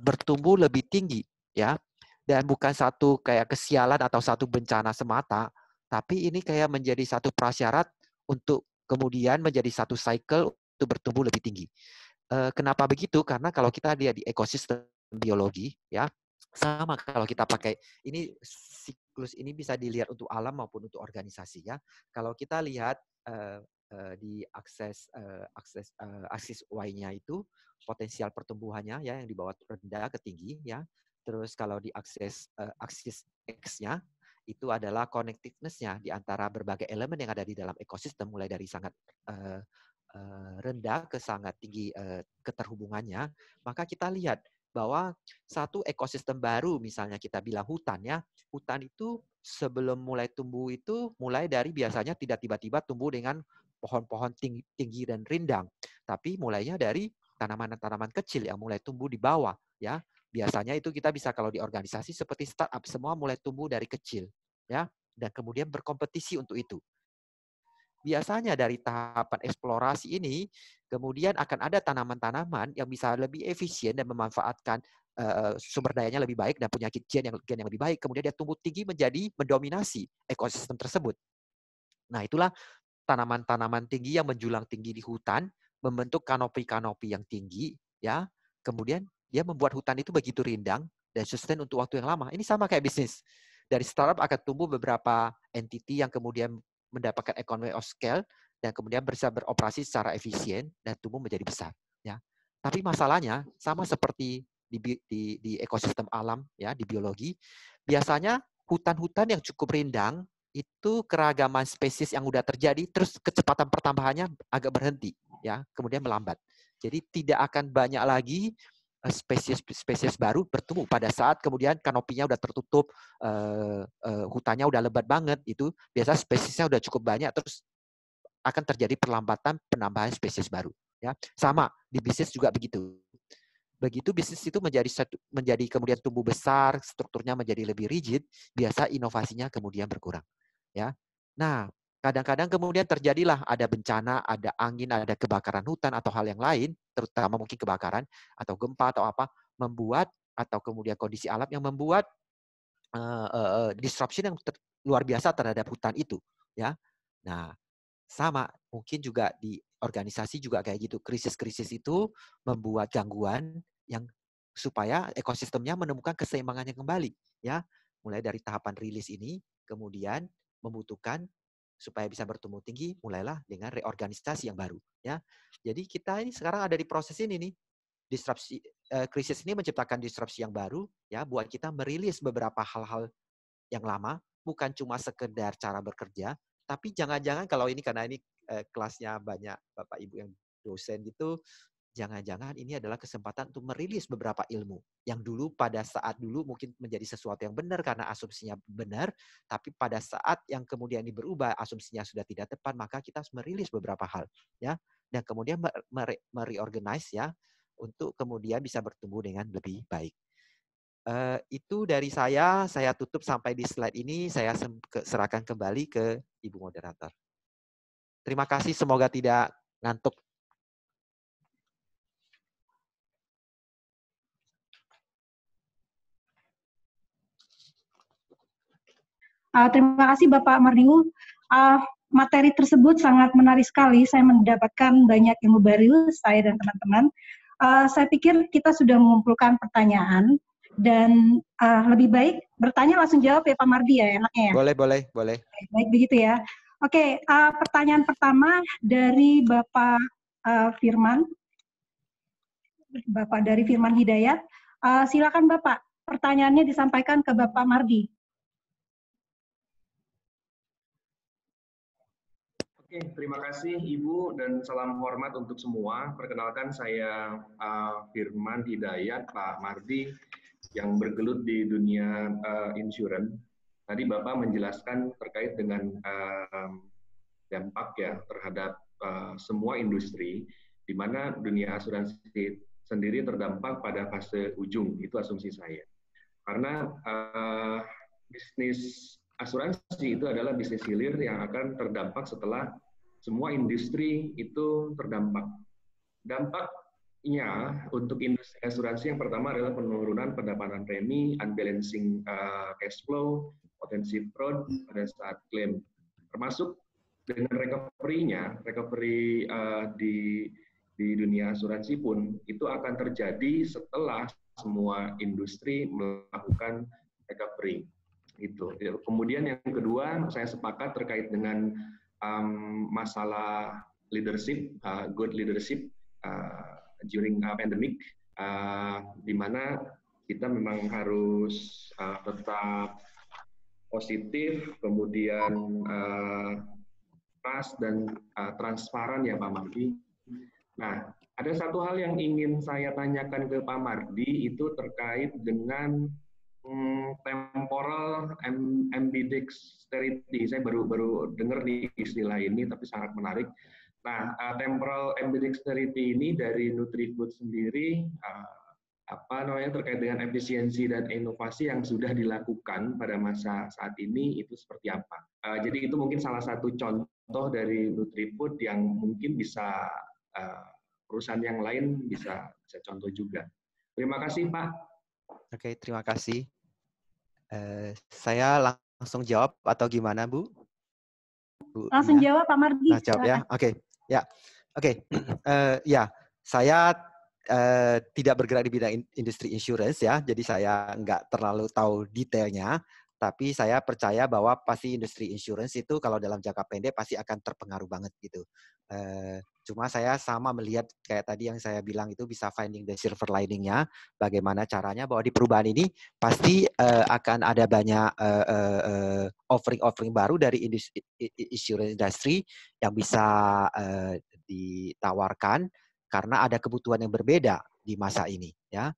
bertumbuh lebih tinggi, ya. Dan bukan satu kayak kesialan atau satu bencana semata, tapi ini kayak menjadi satu prasyarat untuk kemudian menjadi satu cycle untuk bertumbuh lebih tinggi. Kenapa begitu? Karena kalau kita lihat di ekosistem biologi, ya, sama kalau kita pakai ini siklus ini bisa dilihat untuk alam maupun untuk organisasi, ya. Kalau kita lihat di akses Y-nya itu potensial pertumbuhannya ya yang di bawah rendah ke tinggi ya. Terus kalau di akses X-nya itu adalah connectedness-nya di antara berbagai elemen yang ada di dalam ekosistem mulai dari sangat rendah ke sangat tinggi keterhubungannya, maka kita lihat bahwa satu ekosistem baru, misalnya kita bilang hutan ya, hutan itu sebelum mulai tumbuh itu mulai dari biasanya tidak tiba-tiba tumbuh dengan pohon-pohon tinggi dan rindang, tapi mulainya dari tanaman-tanaman kecil yang mulai tumbuh di bawah ya. Biasanya itu kita bisa kalau di organisasi seperti startup semua mulai tumbuh dari kecil ya, dan kemudian berkompetisi untuk itu. Biasanya dari tahapan eksplorasi ini, kemudian akan ada tanaman-tanaman yang bisa lebih efisien dan memanfaatkan sumber dayanya lebih baik dan punya gen yang lebih baik. Kemudian dia tumbuh tinggi menjadi mendominasi ekosistem tersebut. Nah, itulah tanaman-tanaman tinggi yang menjulang tinggi di hutan, membentuk kanopi-kanopi yang tinggi, ya. Kemudian dia membuat hutan itu begitu rindang dan sustain untuk waktu yang lama. Ini sama kayak bisnis. Dari startup akan tumbuh beberapa entity yang kemudian mendapatkan economy of scale dan kemudian bisa beroperasi secara efisien dan tumbuh menjadi besar. Ya. Tapi masalahnya sama seperti di ekosistem alam, ya, di biologi, biasanya hutan-hutan yang cukup rindang itu keragaman spesies yang udah terjadi, terus kecepatan pertambahannya agak berhenti, ya, kemudian melambat. Jadi tidak akan banyak lagi spesies baru bertumbuh pada saat kemudian kanopinya udah tertutup, hutannya udah lebat banget, itu biasa spesiesnya udah cukup banyak, terus akan terjadi perlambatan penambahan spesies baru. Ya, sama di bisnis juga begitu. Begitu bisnis itu menjadi kemudian tumbuh besar, strukturnya menjadi lebih rigid, biasa inovasinya kemudian berkurang. Ya, nah kadang-kadang kemudian terjadilah ada bencana, ada angin, ada kebakaran hutan atau hal yang lain, terutama mungkin kebakaran atau gempa atau apa, membuat atau kemudian kondisi alam yang membuat disruption yang luar biasa terhadap hutan itu, ya. Nah, sama mungkin juga di organisasi juga kayak gitu. Krisis-krisis itu membuat gangguan yang supaya ekosistemnya menemukan keseimbangannya kembali, ya. Mulai dari tahapan rilis ini, kemudian membutuhkan supaya bisa bertumbuh tinggi, mulailah dengan reorganisasi yang baru, ya. Jadi kita ini sekarang ada di proses ini nih. Disrupsi krisis ini menciptakan disrupsi yang baru, ya, buat kita merilis beberapa hal-hal yang lama, bukan cuma sekedar cara bekerja, tapi jangan-jangan kalau ini karena ini kelasnya banyak Bapak Ibu yang dosen gitu, jangan-jangan ini adalah kesempatan untuk merilis beberapa ilmu yang dulu pada saat dulu mungkin menjadi sesuatu yang benar karena asumsinya benar, tapi pada saat yang kemudian ini berubah, asumsinya sudah tidak tepat, maka kita harus merilis beberapa hal, ya, dan kemudian mereorganize ya untuk kemudian bisa bertumbuh dengan lebih baik. Itu dari saya tutup sampai di slide ini, saya serahkan kembali ke Ibu Moderator. Terima kasih, semoga tidak ngantuk. Terima kasih Bapak Mardigu. materi tersebut sangat menarik sekali. Saya mendapatkan banyak ilmu baru, saya dan teman-teman. Saya pikir kita sudah mengumpulkan pertanyaan dan lebih baik bertanya langsung jawab ya Pak Mardi ya, enaknya ya. Boleh. Baik begitu ya. Oke, pertanyaan pertama dari Bapak Firman. Bapak dari Firman Hidayat. Silakan Bapak, pertanyaannya disampaikan ke Bapak Mardi. Oke, terima kasih Ibu dan salam hormat untuk semua. Perkenalkan saya Firman Hidayat, Pak Mardi, yang bergelut di dunia insurance. Tadi Bapak menjelaskan terkait dengan dampak ya terhadap semua industri, di mana dunia asuransi sendiri terdampak pada fase ujung, itu asumsi saya. Karena bisnis asuransi itu adalah bisnis hilir yang akan terdampak setelah semua industri itu terdampak. Dampaknya untuk industri asuransi yang pertama adalah penurunan pendapatan premi, unbalancing cash flow, potensi fraud pada saat klaim. Termasuk dengan recovery di dunia asuransi pun itu akan terjadi setelah semua industri melakukan recovery. Itu. Kemudian yang kedua, saya sepakat terkait dengan masalah leadership, good leadership during pandemic, di mana kita memang harus tetap positif, kemudian trust dan transparan ya Pak Mardi. Nah, ada satu hal yang ingin saya tanyakan ke Pak Mardi itu terkait dengan temporal ambidexterity. Saya baru dengar nih istilah ini, tapi sangat menarik. Nah, temporal ambidexterity ini dari Nutrifood sendiri terkait dengan efisiensi dan inovasi yang sudah dilakukan pada masa saat ini itu seperti apa? Jadi itu mungkin salah satu contoh dari Nutrifood yang mungkin bisa perusahaan yang lain bisa contoh juga. Terima kasih Pak. Oke, terima kasih. Saya langsung jawab atau gimana, Bu? Langsung jawab, Pak Mardi. Jawab ya. Oke. Ya. Oke. Ya, saya tidak bergerak di bidang industri insurance ya, jadi saya nggak terlalu tahu detailnya. Tapi saya percaya bahwa pasti industri insurance itu kalau dalam jangka pendek pasti akan terpengaruh banget gitu. Cuma saya sama melihat kayak tadi yang saya bilang itu bisa finding the silver lining-nya. Bagaimana caranya bahwa di perubahan ini pasti akan ada banyak offering-offering baru dari insurance industry yang bisa ditawarkan karena ada kebutuhan yang berbeda di masa ini ya.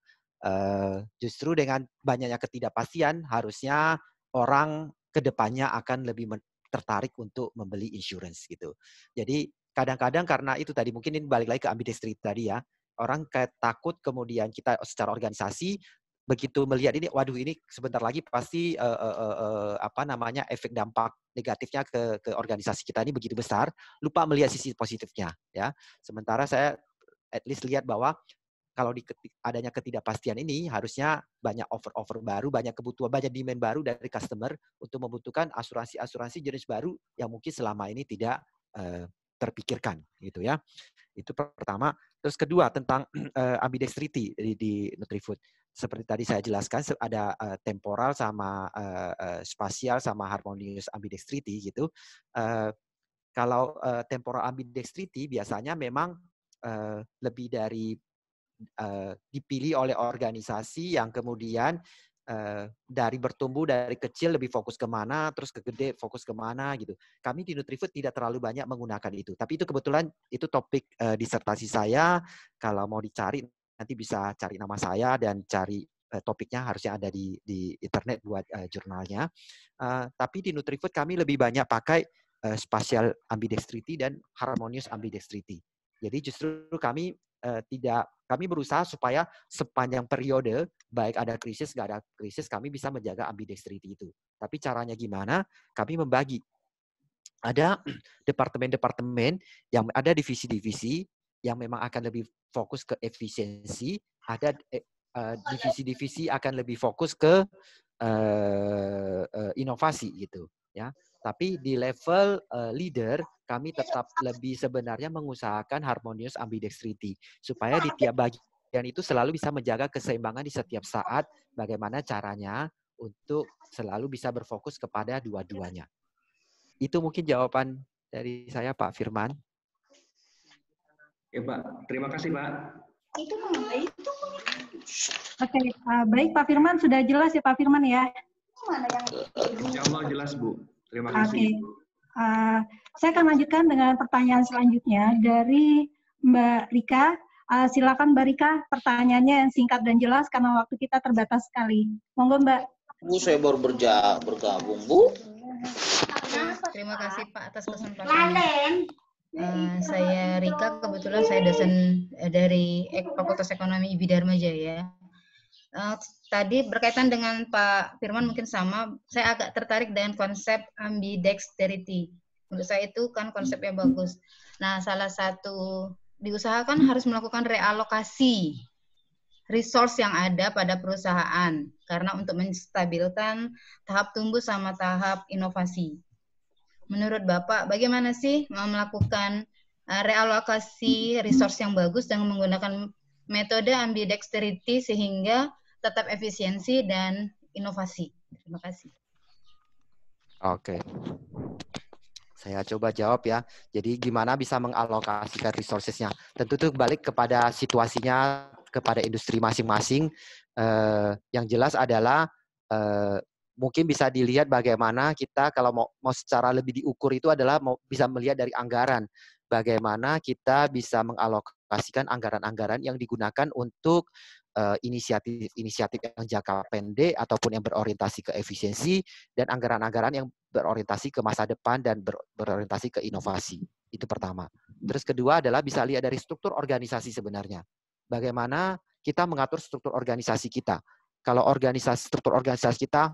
Justru dengan banyaknya ketidakpastian harusnya orang kedepannya akan lebih tertarik untuk membeli insurance gitu. Jadi kadang-kadang karena itu tadi mungkin ini balik lagi ke ambidextrity tadi ya, orang kayak takut kemudian kita secara organisasi begitu melihat ini, waduh ini sebentar lagi pasti efek dampak negatifnya ke organisasi kita ini begitu besar, lupa melihat sisi positifnya ya. Sementara saya at least lihat bahwa kalau adanya ketidakpastian ini harusnya banyak offer baru, banyak kebutuhan, banyak demand baru dari customer untuk membutuhkan asuransi jenis baru yang mungkin selama ini tidak terpikirkan gitu ya. Itu pertama. Terus kedua tentang ambidextrity di Nutrifood. Seperti tadi saya jelaskan ada temporal sama spasial sama harmonious ambidextrity gitu. Kalau temporal ambidextrity biasanya memang lebih dari dipilih oleh organisasi yang kemudian dari bertumbuh dari kecil lebih fokus kemana, terus ke gede fokus kemana gitu. Kami di Nutrifood tidak terlalu banyak menggunakan itu. Tapi itu kebetulan itu topik disertasi saya. Kalau mau dicari nanti bisa cari nama saya dan cari topiknya harusnya ada di internet buat jurnalnya. Tapi di Nutrifood kami lebih banyak pakai spatial ambidextrity dan harmonious ambidextrity. Jadi justru kami kami berusaha supaya sepanjang periode, baik ada krisis, nggak ada krisis, kami bisa menjaga ambidextrity itu. Tapi caranya gimana? Kami membagi. Ada departemen-departemen, yang ada divisi-divisi yang memang akan lebih fokus ke efisiensi, ada divisi-divisi akan lebih fokus ke inovasi gitu. Ya, Tapi di level leader, kami tetap lebih sebenarnya mengusahakan harmonious ambidextrity supaya di tiap bagian itu selalu bisa menjaga keseimbangan di setiap saat. Bagaimana caranya untuk selalu bisa berfokus kepada dua-duanya. Itu mungkin jawaban dari saya, Pak Firman. Ya, Pak. Terima kasih, Pak. Oke, baik Pak Firman, sudah jelas ya Pak Firman ya? Insya Allah jelas, Bu. Terima Oke, kasih. saya akan lanjutkan dengan pertanyaan selanjutnya dari Mbak Rika. Silakan Mbak Rika, pertanyaannya yang singkat dan jelas karena waktu kita terbatas sekali. Monggo Mbak. Bu, saya baru bergabung, Bu. Terima kasih Pak atas kesempatannya. Saya Rika, kebetulan saya dosen dari Fakultas Ekonomi IB Dharma Jaya. Tadi berkaitan dengan Pak Firman mungkin sama, saya agak tertarik dengan konsep ambidexterity. Menurut saya itu kan konsep yang bagus. Nah, salah satu diusahakan harus melakukan realokasi resource yang ada pada perusahaan karena untuk menstabilkan tahap tumbuh sama tahap inovasi. Menurut Bapak, bagaimana sih melakukan realokasi resource yang bagus dengan menggunakan metode ambidexterity sehingga tetap efisiensi dan inovasi? Terima kasih. Oke. Saya coba jawab ya. Jadi gimana bisa mengalokasikan resources-nya? Tentu itu balik kepada situasinya, kepada industri masing-masing. Yang jelas adalah mungkin bisa dilihat bagaimana kita kalau mau secara lebih diukur itu adalah bisa melihat dari anggaran. Bagaimana kita bisa mengalokasikan anggaran-anggaran yang digunakan untuk inisiatif-inisiatif yang jangka pendek ataupun yang berorientasi ke efisiensi dan anggaran-anggaran yang berorientasi ke masa depan dan berorientasi ke inovasi. Itu pertama. Terus kedua adalah bisa lihat dari struktur organisasi sebenarnya. Bagaimana kita mengatur struktur organisasi kita. Kalau struktur organisasi kita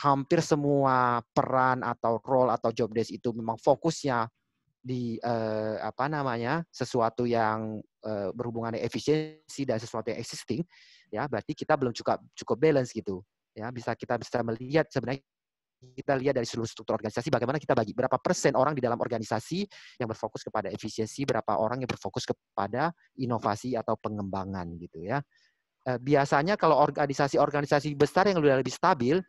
hampir semua peran atau role atau job desk itu memang fokusnya di sesuatu yang berhubungan dengan efisiensi dan sesuatu yang existing, ya berarti kita belum cukup balance gitu. Ya, kita bisa melihat sebenarnya kita lihat dari seluruh struktur organisasi bagaimana kita bagi berapa persen orang di dalam organisasi yang berfokus kepada efisiensi, berapa orang yang berfokus kepada inovasi atau pengembangan gitu ya. Biasanya kalau organisasi besar yang lebih stabil,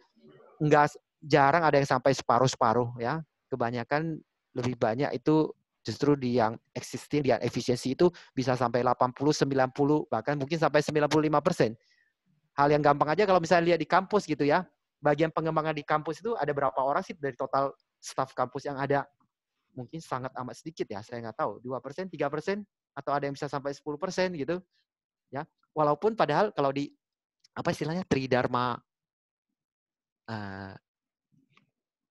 jarang ada yang sampai separuh-separuh ya. Kebanyakan lebih banyak itu justru di yang existing, di yang efisiensi itu bisa sampai 80, 90, bahkan mungkin sampai 95%. Hal yang gampang aja kalau misalnya lihat di kampus gitu ya, bagian pengembangan di kampus itu ada berapa orang sih dari total staf kampus yang ada? Mungkin sangat amat sedikit ya, saya nggak tahu, 2%, 3%, atau ada yang bisa sampai 10% gitu. Ya, walaupun padahal kalau di apa istilahnya Tridharma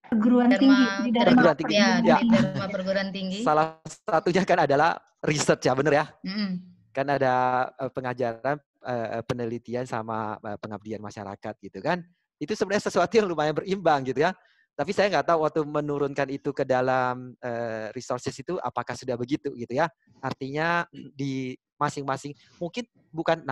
perguruan tinggi, perguruan tinggi. Salah satunya kan adalah riset ya, bener ya? Kan ada pengajaran, penelitian sama pengabdian masyarakat gitu kan? Itu sebenarnya sesuatu yang lumayan berimbang gitu ya. Tapi saya nggak tahu waktu menurunkan itu ke dalam resources itu apakah sudah begitu gitu ya. Artinya di masing-masing mungkin bukan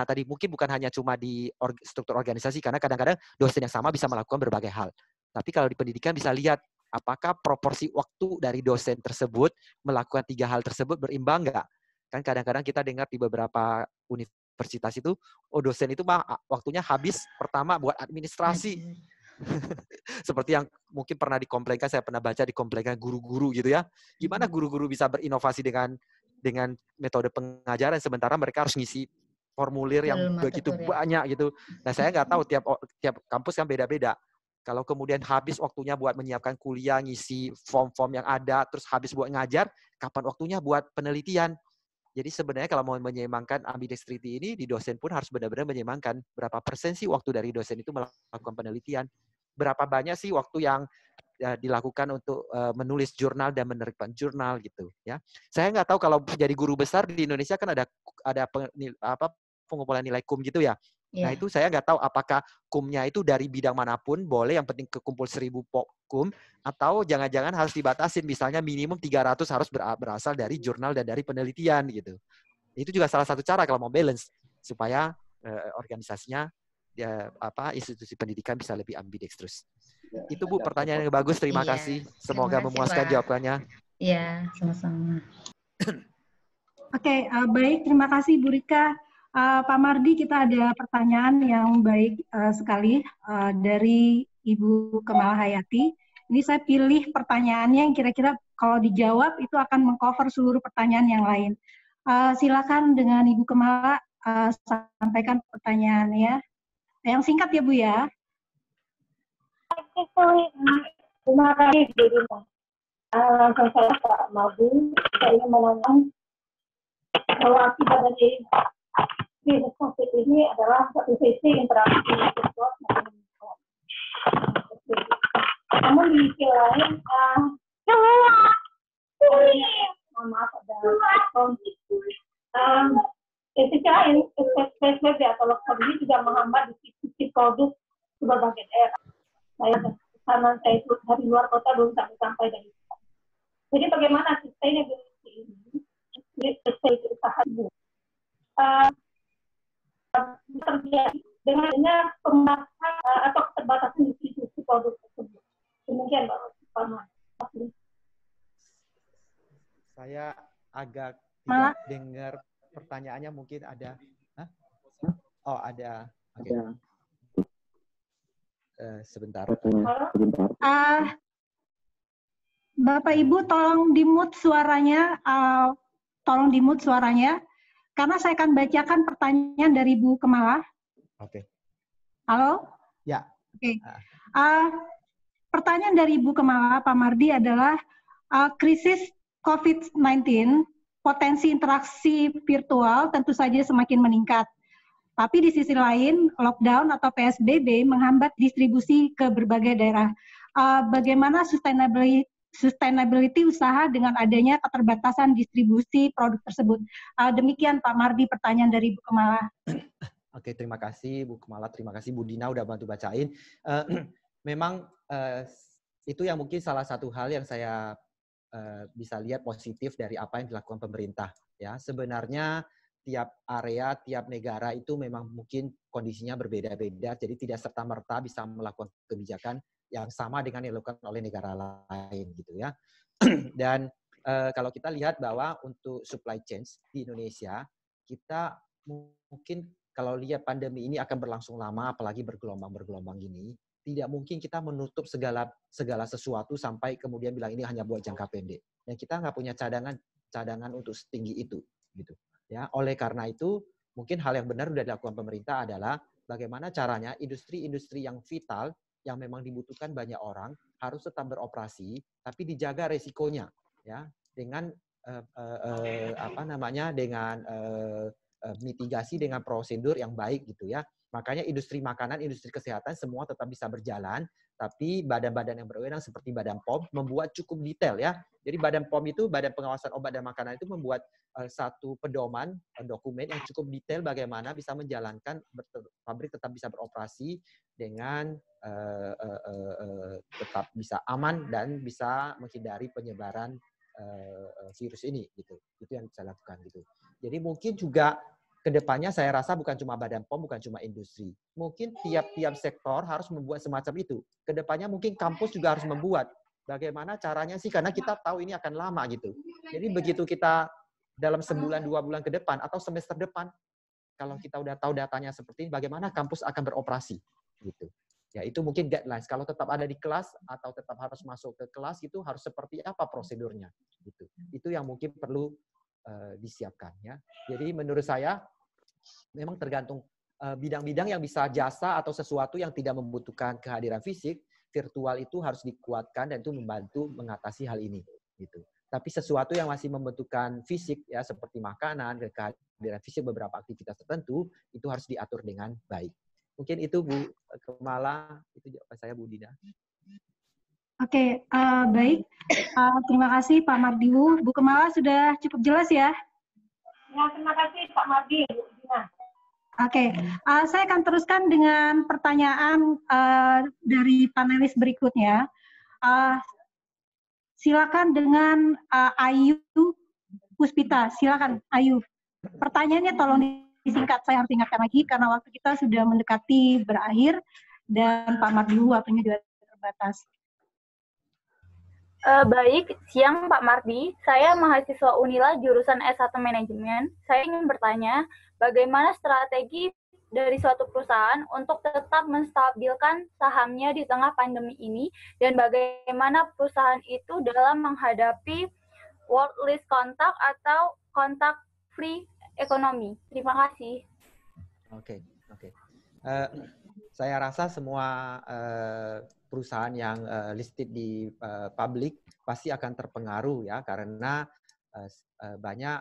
hanya cuma di struktur organisasi karena kadang-kadang dosen yang sama bisa melakukan berbagai hal. Tapi kalau di pendidikan bisa lihat apakah proporsi waktu dari dosen tersebut melakukan 3 hal tersebut berimbang nggak? Kan kadang-kadang kita dengar di beberapa universitas itu, dosen itu waktunya habis pertama buat administrasi. Seperti yang mungkin pernah dikomplainkan, saya pernah baca dikomplainkan guru-guru gitu ya. Gimana guru-guru bisa berinovasi dengan metode pengajaran sementara mereka harus ngisi formulir yang begitu banyak gitu. Nah, saya nggak tahu tiap kampus kan beda-beda. Kalau kemudian habis waktunya buat menyiapkan kuliah, ngisi form-form yang ada, terus habis buat ngajar, kapan waktunya buat penelitian? Jadi sebenarnya kalau mau menyeimbangkan ambidextrity ini, di dosen pun harus benar-benar menyeimbangkan berapa persen sih waktu dari dosen itu melakukan penelitian. Berapa banyak sih waktu yang dilakukan untuk menulis jurnal dan menerbitkan jurnal gitu ya. Saya nggak tahu kalau jadi guru besar di Indonesia kan ada pengumpulan nilai KUM gitu ya. Nah itu saya nggak tahu apakah KUM-nya itu dari bidang manapun boleh, yang penting kekumpul 1000 KUM, atau jangan-jangan harus dibatasin misalnya minimum 300 harus berasal dari jurnal dan dari penelitian gitu. Itu juga salah satu cara kalau mau balance supaya organisasinya institusi pendidikan bisa lebih ambidextrous. Itu Bu, pertanyaan yang bagus. Terima kasih. Semoga memuaskan jawabannya. Iya, sama-sama. Oke, baik. Terima kasih Bu Rika. Pak Mardi, kita ada pertanyaan yang baik sekali dari Ibu Kemala Hayati. Ini saya pilih pertanyaannya yang kira-kira kalau dijawab itu akan mengcover seluruh pertanyaan yang lain. Silakan dengan Ibu Kemala sampaikan pertanyaannya. Yang singkat ya Bu ya. Terima kasih Bu Rika. Saya Pak Mardi, saya ingin menanyakan bahwa akibat dari virus COVID ini adalah satu sisi interaksi virtual maupun namun di sisi lain, mohon maaf ada di sisi lain, PSBB atau lockdown ini juga menghambat distribusi produk ke berbagai daerah. Karena saya itu dari luar kota belum sampai dari sana. Jadi bagaimana sustainability ini usaha ibu terjadi dengan adanya pembatasan atau keterbatasan distribusi produk tersebut. Demikian Pak Mardi. Saya agak tidak dengar pertanyaannya, mungkin ada. Hah? Oh, ada. Oke. Sebentar. Bapak Ibu tolong di-mute suaranya, karena saya akan bacakan pertanyaan dari Bu Kemala. Oke. Halo? Ya. Oke. Pertanyaan dari Bu Kemala, Pak Mardi, adalah krisis COVID-19, potensi interaksi virtual tentu saja semakin meningkat. Tapi di sisi lain, lockdown atau PSBB menghambat distribusi ke berbagai daerah. Bagaimana sustainability usaha dengan adanya keterbatasan distribusi produk tersebut? Demikian Pak Mardi pertanyaan dari Bu Kemala. Oke, terima kasih Bu Kemala, terima kasih Bu Dina udah bantu bacain. Memang itu yang mungkin salah satu hal yang saya bisa lihat positif dari apa yang dilakukan pemerintah. Ya, sebenarnya tiap area, tiap negara itu memang mungkin kondisinya berbeda-beda, jadi tidak serta-merta bisa melakukan kebijakan yang sama dengan yang dilakukan oleh negara lain gitu ya. Dan kalau kita lihat bahwa untuk supply chain di Indonesia, kita mungkin kalau lihat pandemi ini akan berlangsung lama, apalagi bergelombang gini, tidak mungkin kita menutup segala sesuatu sampai kemudian bilang ini hanya buat jangka pendek. Dan kita nggak punya cadangan untuk setinggi itu gitu. Ya, oleh karena itu, mungkin hal yang benar sudah dilakukan pemerintah adalah bagaimana caranya industri-industri yang vital, yang memang dibutuhkan banyak orang, harus tetap beroperasi, tapi dijaga resikonya, ya, dengan mitigasi dengan prosedur yang baik gitu ya. Makanya industri makanan, industri kesehatan semua tetap bisa berjalan, tapi badan-badan yang berwenang seperti Badan POM membuat cukup detail ya. Jadi Badan POM itu, Badan Pengawasan Obat dan Makanan itu membuat satu pedoman, dokumen yang cukup detail bagaimana bisa menjalankan pabrik tetap bisa beroperasi dengan tetap bisa aman dan bisa menghindari penyebaran virus ini gitu. Itu yang saya lakukan gitu. Jadi mungkin juga kedepannya saya rasa bukan cuma Badan POM, bukan cuma industri. Mungkin tiap-tiap sektor harus membuat semacam itu. Kedepannya mungkin kampus juga harus membuat. Bagaimana caranya sih? Karena kita tahu ini akan lama gitu. Jadi begitu kita dalam sebulan, 2 bulan ke depan, atau semester depan, kalau kita udah tahu datanya seperti ini, bagaimana kampus akan beroperasi gitu. Ya itu mungkin guidelines. Kalau tetap ada di kelas atau tetap harus masuk ke kelas itu harus seperti apa prosedurnya gitu. Itu yang mungkin perlu disiapkan ya. Jadi menurut saya memang tergantung bidang-bidang yang bisa jasa atau sesuatu yang tidak membutuhkan kehadiran fisik, virtual itu harus dikuatkan dan itu membantu mengatasi hal ini gitu. Tapi sesuatu yang masih membutuhkan fisik ya seperti makanan, kehadiran fisik beberapa aktivitas tertentu itu harus diatur dengan baik. Mungkin itu Bu Kemala, itu jawaban saya Bu Dina. Oke, baik. Terima kasih Pak Mardiwu. Bu Kemala sudah cukup jelas ya? Ya, terima kasih Pak Mardi, Bu Dina. Oke, saya akan teruskan dengan pertanyaan dari panelis berikutnya. Silakan dengan Ayu Puspita. Silakan Ayu. Pertanyaannya tolong disingkat. Saya harus ingatkan lagi karena waktu kita sudah mendekati berakhir dan Pak Mardiwu waktunya juga terbatas. terbatas. Baik, siang Pak Mardi. Saya mahasiswa Unila jurusan S1 Manajemen. Saya ingin bertanya, bagaimana strategi dari suatu perusahaan untuk tetap menstabilkan sahamnya di tengah pandemi ini, dan bagaimana perusahaan itu dalam menghadapi world least contact atau contact free economy. Terima kasih. Oke. Saya rasa semua perusahaan yang listed di publik pasti akan terpengaruh ya, karena banyak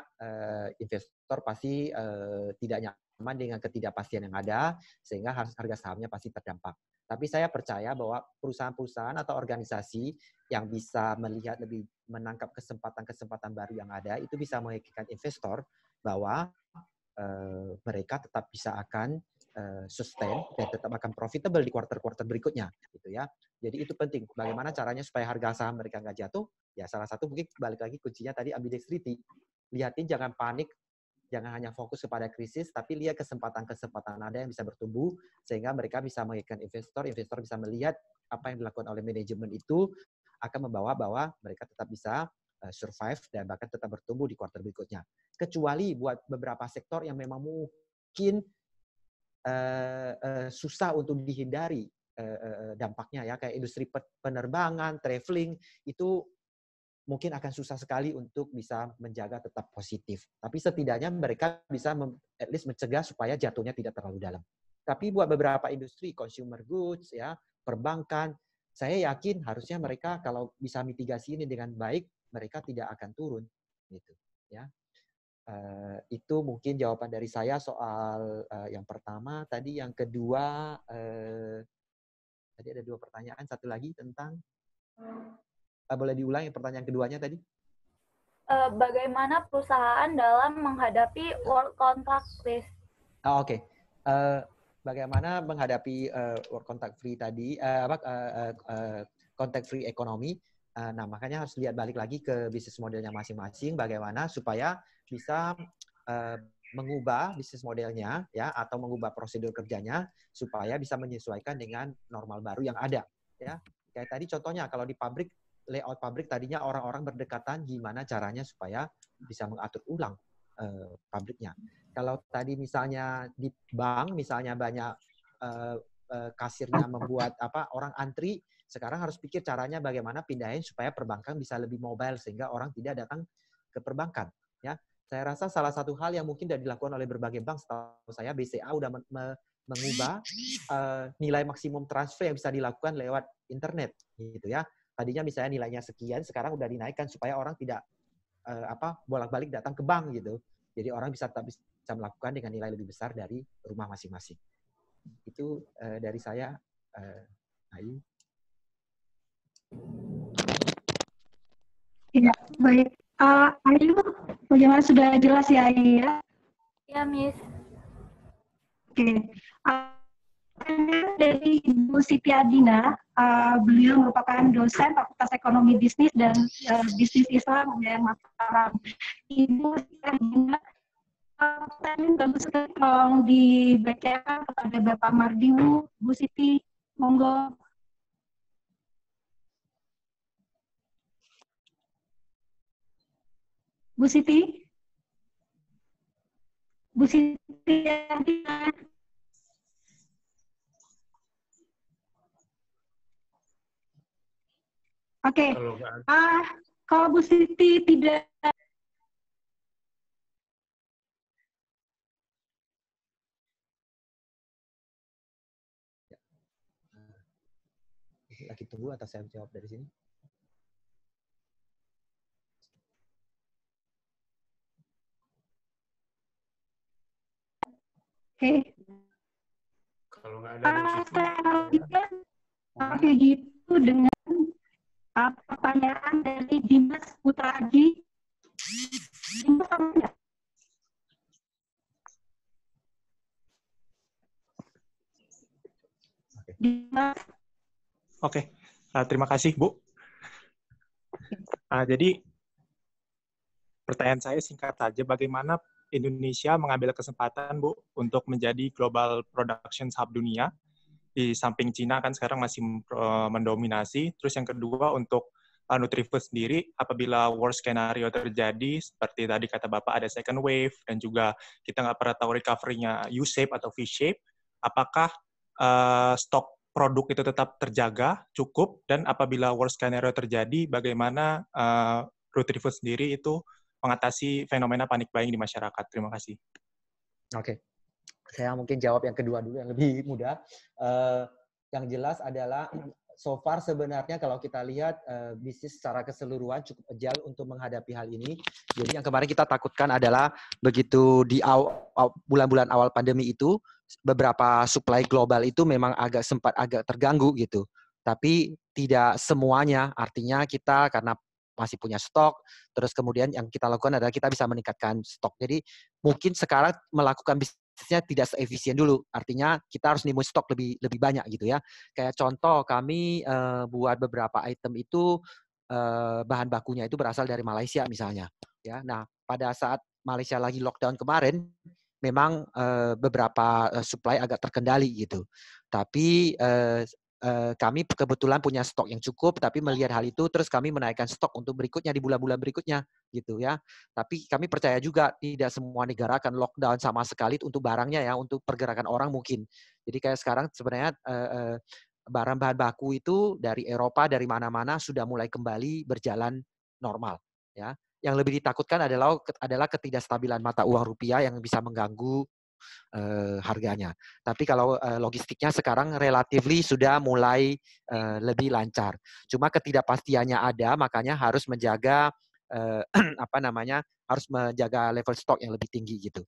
investor pasti tidak nyaman dengan ketidakpastian yang ada, sehingga harga sahamnya pasti terdampak. Tapi saya percaya bahwa perusahaan-perusahaan atau organisasi yang bisa melihat lebih menangkap kesempatan-kesempatan baru yang ada, itu bisa meyakinkan investor bahwa mereka tetap bisa akan sustain dan tetap akan profitable di kuartal-kuartal berikutnya, gitu ya. Jadi itu penting. Bagaimana caranya supaya harga saham mereka nggak jatuh? Ya salah satu mungkin balik lagi kuncinya tadi ambidextrity. Lihatin, jangan panik, jangan hanya fokus kepada krisis, tapi lihat kesempatan-kesempatan ada yang bisa bertumbuh sehingga mereka bisa mengikat investor bisa melihat apa yang dilakukan oleh manajemen itu akan membawa bahwa mereka tetap bisa survive dan bahkan tetap bertumbuh di kuartal berikutnya. Kecuali buat beberapa sektor yang memang mungkin susah untuk dihindari dampaknya ya, kayak industri penerbangan, traveling, itu mungkin akan susah sekali untuk bisa menjaga tetap positif. Tapi setidaknya mereka bisa at least mencegah supaya jatuhnya tidak terlalu dalam. Tapi buat beberapa industri, consumer goods, ya, perbankan, saya yakin harusnya mereka kalau bisa mitigasi ini dengan baik, mereka tidak akan turun, gitu, ya. Itu mungkin jawaban dari saya soal yang pertama. Tadi yang kedua, tadi ada 2 pertanyaan. Satu lagi tentang, boleh diulang yang pertanyaan keduanya tadi? Bagaimana perusahaan dalam menghadapi world contact risk? Oke. Bagaimana menghadapi world contact free tadi, contact free economy? Nah, makanya harus lihat balik lagi ke bisnis modelnya masing-masing, bagaimana supaya bisa mengubah bisnis modelnya ya, atau mengubah prosedur kerjanya supaya bisa menyesuaikan dengan normal baru yang ada ya. Kayak tadi contohnya kalau di pabrik, layout pabrik tadinya orang-orang berdekatan, gimana caranya supaya bisa mengatur ulang pabriknya. Kalau tadi misalnya di bank misalnya banyak kasirnya membuat orang antri, sekarang harus pikir caranya bagaimana pindahin supaya perbankan bisa lebih mobile sehingga orang tidak datang ke perbankan ya. Saya rasa salah satu hal yang mungkin sudah dilakukan oleh berbagai bank, setahu saya BCA sudah mengubah nilai maksimum transfer yang bisa dilakukan lewat internet, gitu ya. Tadinya misalnya nilainya sekian, sekarang udah dinaikkan supaya orang tidak bolak-balik datang ke bank gitu. Jadi orang bisa melakukan dengan nilai lebih besar dari rumah masing-masing. Itu dari saya, Ayu. Ya, baik. Ayu, bagaimana, sudah jelas ya Ayu ya? Ya, Miss. Oke. Dari Ibu Siti Adina, beliau merupakan dosen Fakultas Ekonomi Bisnis dan Bisnis Islam UGM Mataram. Ibu Siti Adina, pertanyaan bagus sekali, tolong dibacakan kepada Bapak Mardiwu. Bu Siti, monggo. Bu Siti? Bu Siti Adina. Oke. Kalau Bu Siti tidak lagi tunggu atau saya jawab dari sini? Oke. Kalau nggak ada saya lanjutkan gitu dengan pertanyaan dari Dimas Putraji. Dimas, apa? Dimas. Oke, terima kasih Bu. Jadi pertanyaan saya singkat saja, bagaimana Indonesia mengambil kesempatan Bu untuk menjadi global production hub dunia di samping Cina kan sekarang masih mendominasi. Terus yang kedua untuk Nutrifood sendiri, apabila worst scenario terjadi, seperti tadi kata Bapak ada second wave, dan juga kita nggak pernah tahu recovery-nya U-shape atau V-shape, apakah stok produk itu tetap terjaga, cukup, dan apabila worst scenario terjadi, bagaimana Nutrifood sendiri itu mengatasi fenomena panic buying di masyarakat? Terima kasih. Oke. Saya mungkin jawab yang kedua dulu, yang lebih mudah. Yang jelas adalah so far sebenarnya kalau kita lihat bisnis secara keseluruhan cukup agile untuk menghadapi hal ini. Jadi yang kemarin kita takutkan adalah begitu di bulan-bulan awal pandemi itu, beberapa supply global itu memang sempat agak terganggu gitu. Tapi tidak semuanya, artinya kita karena masih punya stok, terus kemudian yang kita lakukan adalah kita bisa meningkatkan stok. Jadi mungkin sekarang melakukan bisnisnya tidak seefisien dulu. Artinya kita harus nimbun stok lebih banyak gitu ya. Kayak contoh kami buat beberapa item itu bahan bakunya itu berasal dari Malaysia misalnya. Ya, nah pada saat Malaysia lagi lockdown kemarin, memang beberapa supply agak terkendali gitu. Tapi kami kebetulan punya stok yang cukup, tapi melihat hal itu terus kami menaikkan stok untuk berikutnya di bulan-bulan berikutnya gitu ya. Tapi kami percaya juga tidak semua negara akan lockdown sama sekali untuk barangnya ya, untuk pergerakan orang mungkin. Jadi kayak sekarang sebenarnya barang bahan baku itu dari Eropa, dari mana-mana sudah mulai kembali berjalan normal ya. Yang lebih ditakutkan adalah ketidakstabilan mata uang rupiah yang bisa mengganggu harganya. Tapi kalau logistiknya sekarang relatively sudah mulai lebih lancar. Cuma ketidakpastiannya ada, makanya harus menjaga harus menjaga level stok yang lebih tinggi gitu.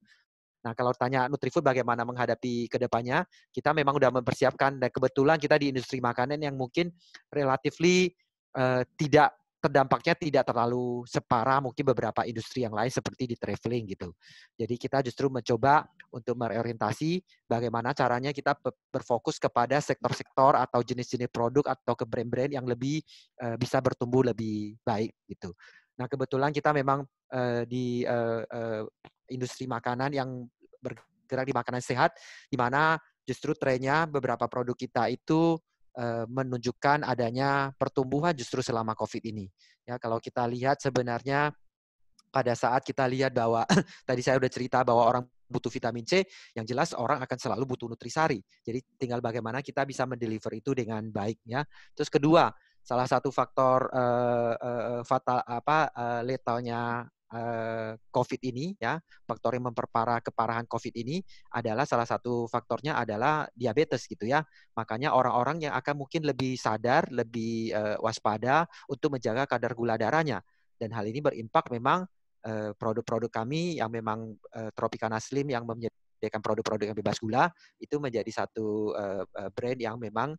Nah, kalau tanya Nutrifood bagaimana menghadapi ke depannya, kita memang sudah mempersiapkan, dan kebetulan kita di industri makanan yang mungkin relatively terdampaknya tidak terlalu separah mungkin beberapa industri yang lain seperti di traveling gitu. Jadi kita justru mencoba untuk mereorientasi bagaimana caranya kita berfokus kepada sektor-sektor atau jenis-jenis produk atau ke brand-brand yang lebih bisa bertumbuh lebih baik gitu. Nah, kebetulan kita memang di industri makanan yang bergerak di makanan sehat, di mana justru trennya beberapa produk kita itu menunjukkan adanya pertumbuhan justru selama COVID ini. Ya, kalau kita lihat sebenarnya pada saat kita lihat bahwa tadi saya udah cerita bahwa orang butuh vitamin C, yang jelas orang akan selalu butuh nutrisari. Jadi tinggal bagaimana kita bisa mendeliver itu dengan baik ya. Terus kedua, salah satu faktor letalnya COVID ini ya, faktor yang memperparah keparahan COVID ini adalah salah satu faktornya adalah diabetes gitu ya. Makanya orang-orang yang akan mungkin lebih sadar, lebih waspada untuk menjaga kadar gula darahnya. Dan hal ini berimpak memang produk-produk kami yang memang Tropicana Slim yang menyediakan produk-produk yang bebas gula itu menjadi satu brand yang memang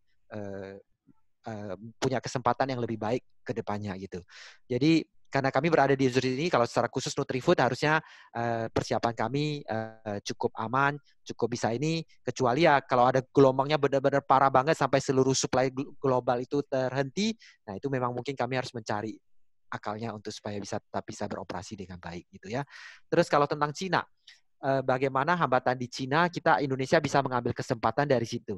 punya kesempatan yang lebih baik ke depannya gitu. Jadi karena kami berada di industri ini, kalau secara khusus Nutrifood harusnya persiapan kami cukup aman, cukup bisa ini, kecuali ya kalau ada gelombangnya benar-benar parah banget sampai seluruh supply global itu terhenti, nah itu memang mungkin kami harus mencari akalnya untuk supaya tetap bisa beroperasi dengan baik gitu ya. Terus kalau tentang Cina, bagaimana hambatan di Cina, Indonesia bisa mengambil kesempatan dari situ.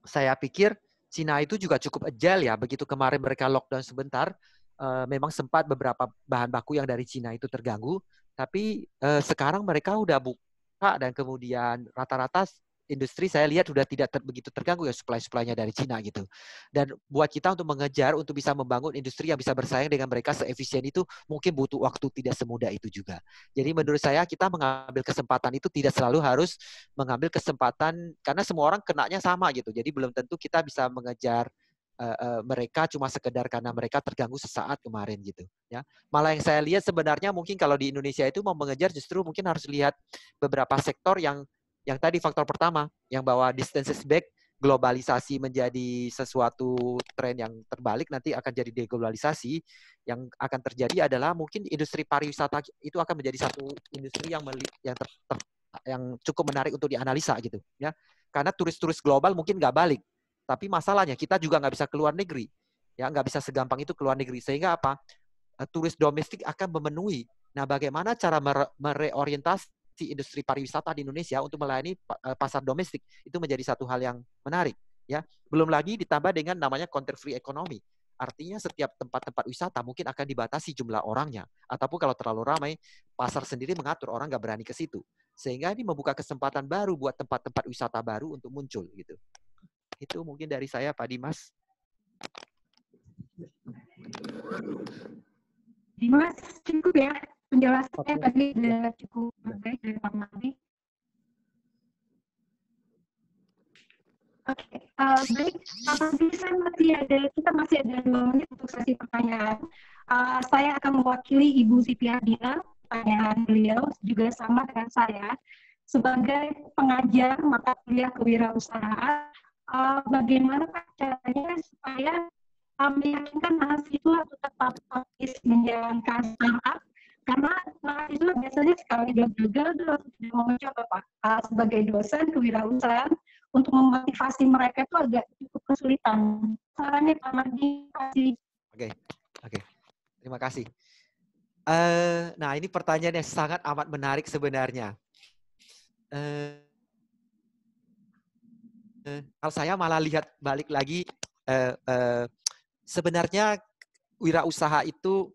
Saya pikir Cina itu juga cukup agile ya, begitu kemarin mereka lockdown sebentar, memang sempat beberapa bahan baku yang dari Cina itu terganggu, tapi sekarang mereka udah buka dan kemudian rata-rata industri saya lihat sudah tidak begitu terganggu ya supply-nya dari Cina gitu. Dan buat kita untuk mengejar, untuk bisa membangun industri yang bisa bersaing dengan mereka seefisien itu mungkin butuh waktu tidak semudah itu juga. Jadi menurut saya kita mengambil kesempatan itu tidak selalu harus mengambil kesempatan karena semua orang kenanya sama gitu. Jadi belum tentu kita bisa mengejar mereka cuma sekedar karena mereka terganggu sesaat kemarin gitu ya. Malah yang saya lihat sebenarnya mungkin kalau di Indonesia itu mau mengejar justru mungkin harus lihat beberapa sektor yang tadi faktor pertama yang bahwa distance is back, globalisasi menjadi sesuatu tren yang terbalik, nanti akan jadi deglobalisasi. Yang akan terjadi adalah mungkin industri pariwisata itu akan menjadi satu industri yang cukup menarik untuk dianalisa gitu ya. Karena turis-turis global mungkin nggak balik. Tapi masalahnya kita juga nggak bisa keluar negeri, ya nggak bisa segampang itu keluar negeri. Sehingga apa? Turis domestik akan memenuhi. Nah, bagaimana cara mereorientasi industri pariwisata di Indonesia untuk melayani pasar domestik itu menjadi satu hal yang menarik, ya. Belum lagi ditambah dengan namanya contact free economy. Artinya setiap tempat-tempat wisata mungkin akan dibatasi jumlah orangnya. Ataupun kalau terlalu ramai, pasar sendiri mengatur orang nggak berani ke situ. Sehingga ini membuka kesempatan baru buat tempat-tempat wisata baru untuk muncul gitu. Itu mungkin dari saya, Pak Dimas. Dimas, cukup ya penjelasannya tadi sudah cukup baik dari Pak Mardi. Oke, baik. Kita masih ada 2 menit untuk sesi pertanyaan. Saya akan mewakili Ibu Siti Ardina. Pertanyaan beliau juga sama dengan saya. Sebagai pengajar mata kuliah kewirausahaan, bagaimana caranya supaya meyakinkan mahasiswa untuk tetap aktif menjalankan startup? Karena mahasiswa biasanya sekali gagal tidak mau mencoba, Pak. Sebagai dosen kewirausahaan, untuk memotivasi mereka itu agak cukup kesulitan. Sarannya Pak Mardi, kasih. Oke. Terima kasih. Nah, ini pertanyaan yang sangat amat menarik sebenarnya. Kalau saya malah lihat balik lagi, sebenarnya wirausaha itu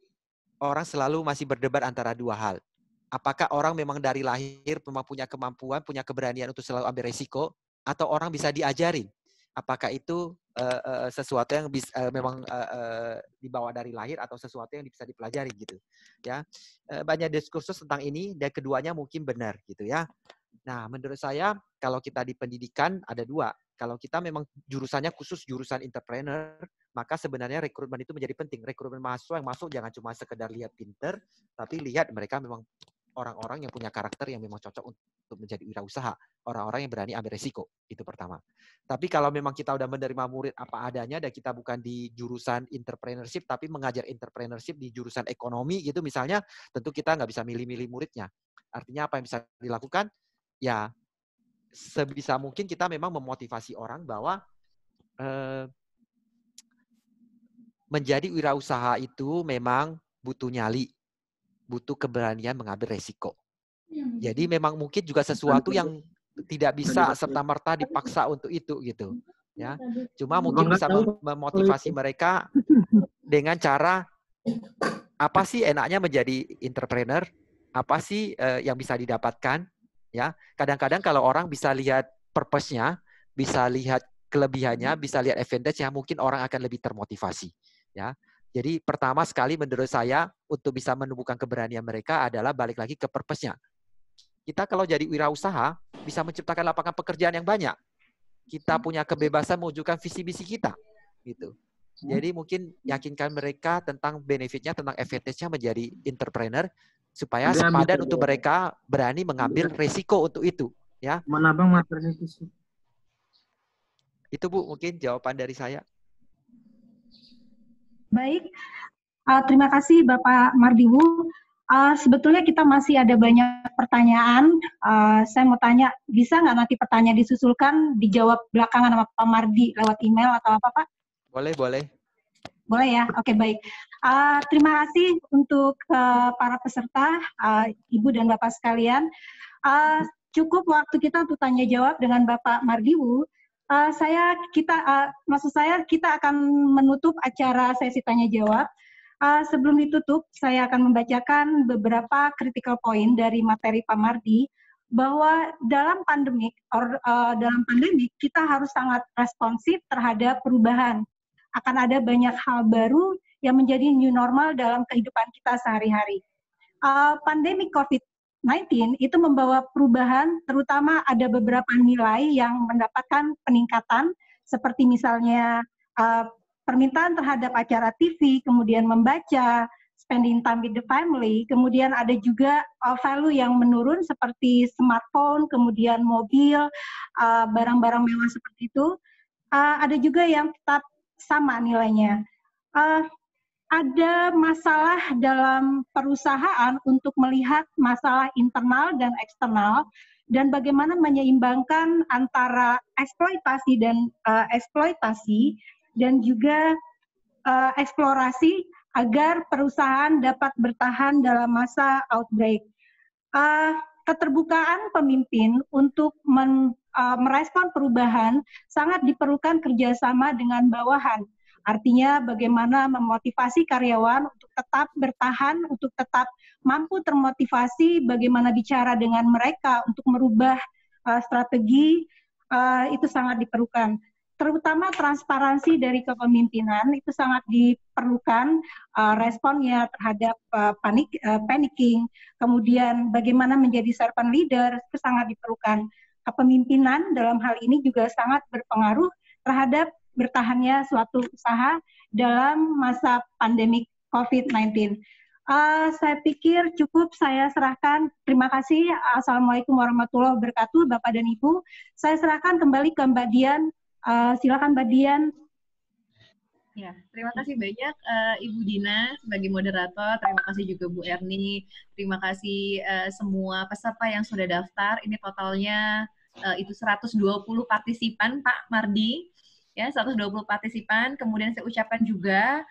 orang selalu masih berdebat antara 2 hal. Apakah orang memang dari lahir memang punya kemampuan, punya keberanian untuk selalu ambil resiko, atau orang bisa diajarin? Apakah itu sesuatu yang memang dibawa dari lahir atau sesuatu yang bisa dipelajari gitu, ya? Banyak diskursus tentang ini dan keduanya mungkin benar gitu ya. Nah, menurut saya kalau kita di pendidikan ada 2. Kalau kita memang jurusannya khusus jurusan entrepreneur, maka sebenarnya rekrutmen itu menjadi penting. Rekrutmen mahasiswa yang masuk jangan cuma sekedar lihat pinter, tapi lihat mereka memang orang-orang yang punya karakter yang memang cocok untuk menjadi wirausaha. Orang-orang yang berani ambil resiko. Itu pertama. Tapi kalau memang kita udah menerima murid apa adanya dan kita bukan di jurusan entrepreneurship, tapi mengajar entrepreneurship di jurusan ekonomi gitu misalnya, tentu kita nggak bisa milih-milih muridnya. Artinya apa yang bisa dilakukan? Ya, sebisa mungkin kita memang memotivasi orang bahwa menjadi wirausaha itu memang butuh nyali, butuh keberanian mengambil resiko. Jadi memang mungkin juga sesuatu yang tidak bisa serta-merta dipaksa untuk itu gitu, ya. Cuma mungkin bisa memotivasi mereka dengan cara apa sih enaknya menjadi entrepreneur, apa sih yang bisa didapatkan, ya. Kadang-kadang kalau orang bisa lihat purpose-nya, bisa lihat kelebihannya, bisa lihat advantage-nya, mungkin orang akan lebih termotivasi, ya. Jadi pertama sekali menurut saya untuk bisa menumbuhkan keberanian mereka adalah balik lagi ke purpose-nya. Kita kalau jadi wirausaha bisa menciptakan lapangan pekerjaan yang banyak. Kita punya kebebasan mewujudkan visi misi kita, gitu. Jadi mungkin yakinkan mereka tentang benefitnya, tentang advantage-nya menjadi entrepreneur supaya sepadan untuk mereka berani mengambil resiko untuk itu, ya. Mana Bang materi itu? Itu Bu mungkin jawaban dari saya. Baik, terima kasih Bapak Mardiwu. Sebetulnya kita masih ada banyak pertanyaan. Saya mau tanya, bisa nggak nanti pertanyaan disusulkan, dijawab belakangan sama Pak Mardi lewat email atau apa Pak? Boleh. Boleh ya, oke baik. Terima kasih untuk para peserta, Ibu dan Bapak sekalian. Cukup waktu kita untuk tanya jawab dengan Bapak Mardiwu. Maksud saya kita akan menutup acara sesi tanya jawab. Sebelum ditutup, saya akan membacakan beberapa critical point dari materi Pak Mardi, bahwa dalam pandemik kita harus sangat responsif terhadap perubahan. Akan ada banyak hal baru yang menjadi new normal dalam kehidupan kita sehari-hari. Pandemi COVID-19 itu membawa perubahan, terutama ada beberapa nilai yang mendapatkan peningkatan, seperti misalnya permintaan terhadap acara TV, kemudian membaca, spending time with the family, kemudian ada juga value yang menurun seperti smartphone, kemudian mobil, barang-barang mewah seperti itu. Ada juga yang tetap sama nilainya. Ada masalah dalam perusahaan untuk melihat masalah internal dan eksternal, dan bagaimana menyeimbangkan antara eksploitasi dan juga eksplorasi agar perusahaan dapat bertahan dalam masa outbreak. keterbukaan pemimpin untuk merespon perubahan sangat diperlukan kerjasama dengan bawahan. Artinya bagaimana memotivasi karyawan untuk tetap bertahan, untuk tetap mampu termotivasi, bagaimana bicara dengan mereka untuk merubah strategi, itu sangat diperlukan. Terutama transparansi dari kepemimpinan itu sangat diperlukan, responnya terhadap panicking, kemudian bagaimana menjadi servant leader itu sangat diperlukan. Kepemimpinan dalam hal ini juga sangat berpengaruh terhadap bertahannya suatu usaha dalam masa pandemi COVID-19. Saya pikir cukup saya serahkan. Terima kasih. Assalamualaikum warahmatullahi wabarakatuh, Bapak dan Ibu. Saya serahkan kembali ke Mbak Dian. Silakan Mbak Dian. Ya, terima kasih banyak Ibu Dina sebagai moderator. Terima kasih juga Bu Erni. Terima kasih semua peserta yang sudah daftar. Ini totalnya itu 120 partisipan, Pak Mardi. Ya, 120 partisipan. Kemudian saya ucapkan juga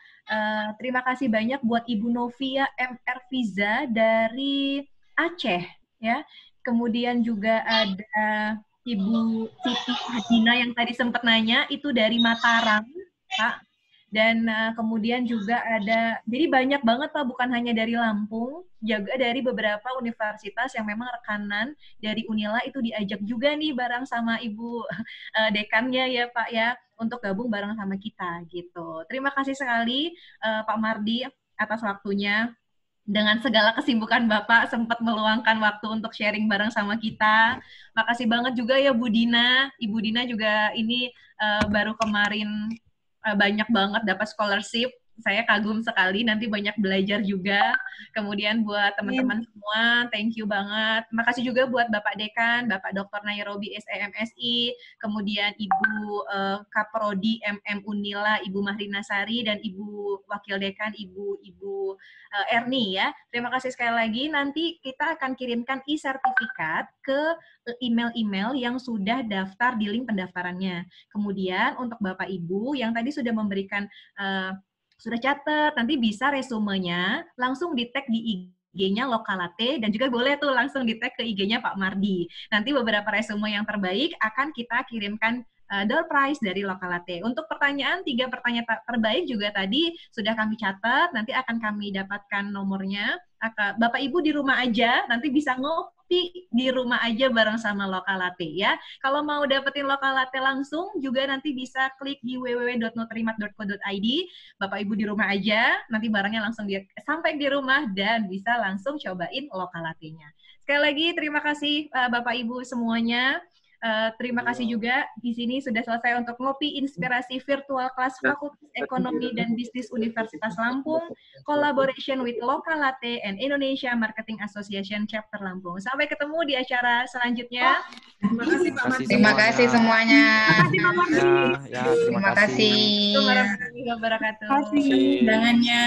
terima kasih banyak buat Ibu Novia MR Fiza dari Aceh, ya. Kemudian juga ada Ibu Siti Hadina yang tadi sempat nanya, itu dari Mataram, Pak. Dan kemudian juga ada, jadi banyak banget Pak, bukan hanya dari Lampung, juga dari beberapa universitas yang memang rekanan dari Unila itu diajak juga nih bareng sama Ibu dekannya ya Pak ya, untuk gabung bareng sama kita gitu. Terima kasih sekali Pak Mardi atas waktunya. Dengan segala kesibukan Bapak sempat meluangkan waktu untuk sharing bareng sama kita. Makasih banget juga ya Bu Dina. Ibu Dina juga ini baru kemarin banyak banget dapat scholarship. Saya kagum sekali, nanti banyak belajar juga. Kemudian buat teman-teman semua, thank you banget. Makasih juga buat Bapak Dekan, Bapak Dr. Nairobi SEMSI, kemudian Ibu Kaprodi MM Unila, Ibu Mahrina Sari, dan Ibu Wakil Dekan, Ibu Erni ya. Terima kasih sekali lagi. Nanti kita akan kirimkan e-sertifikat ke email-email yang sudah daftar di link pendaftarannya. Kemudian untuk Bapak Ibu yang tadi sudah memberikan sudah catat, nanti bisa resumenya langsung di-tag di IG-nya Lokalate, dan juga boleh tuh langsung di-tag ke IG-nya Pak Mardi. Nanti beberapa resume yang terbaik akan kita kirimkan door prize dari Lokalate. Untuk pertanyaan, 3 pertanyaan terbaik juga tadi sudah kami catat, nanti akan kami dapatkan nomornya. Bapak Ibu di rumah aja, nanti bisa ngopi di rumah aja bareng sama Lokalate ya. Kalau mau dapetin Lokalate langsung, juga nanti bisa klik di www.nutrimat.co.id. Bapak Ibu di rumah aja, nanti barangnya langsung sampai di rumah dan bisa langsung cobain Lokalatenya. Sekali lagi terima kasih Bapak Ibu semuanya. Terima kasih juga di sini sudah selesai untuk ngopi inspirasi virtual kelas Fakultas Ekonomi dan Bisnis Universitas Lampung, collaboration with Lokalate and Indonesia Marketing Association Chapter Lampung. Sampai ketemu di acara selanjutnya. Terima kasih Pak Mardi. Terima kasih semuanya. Terima kasih. Warahmatullahi wabarakatuh. Terima kasih undangannya.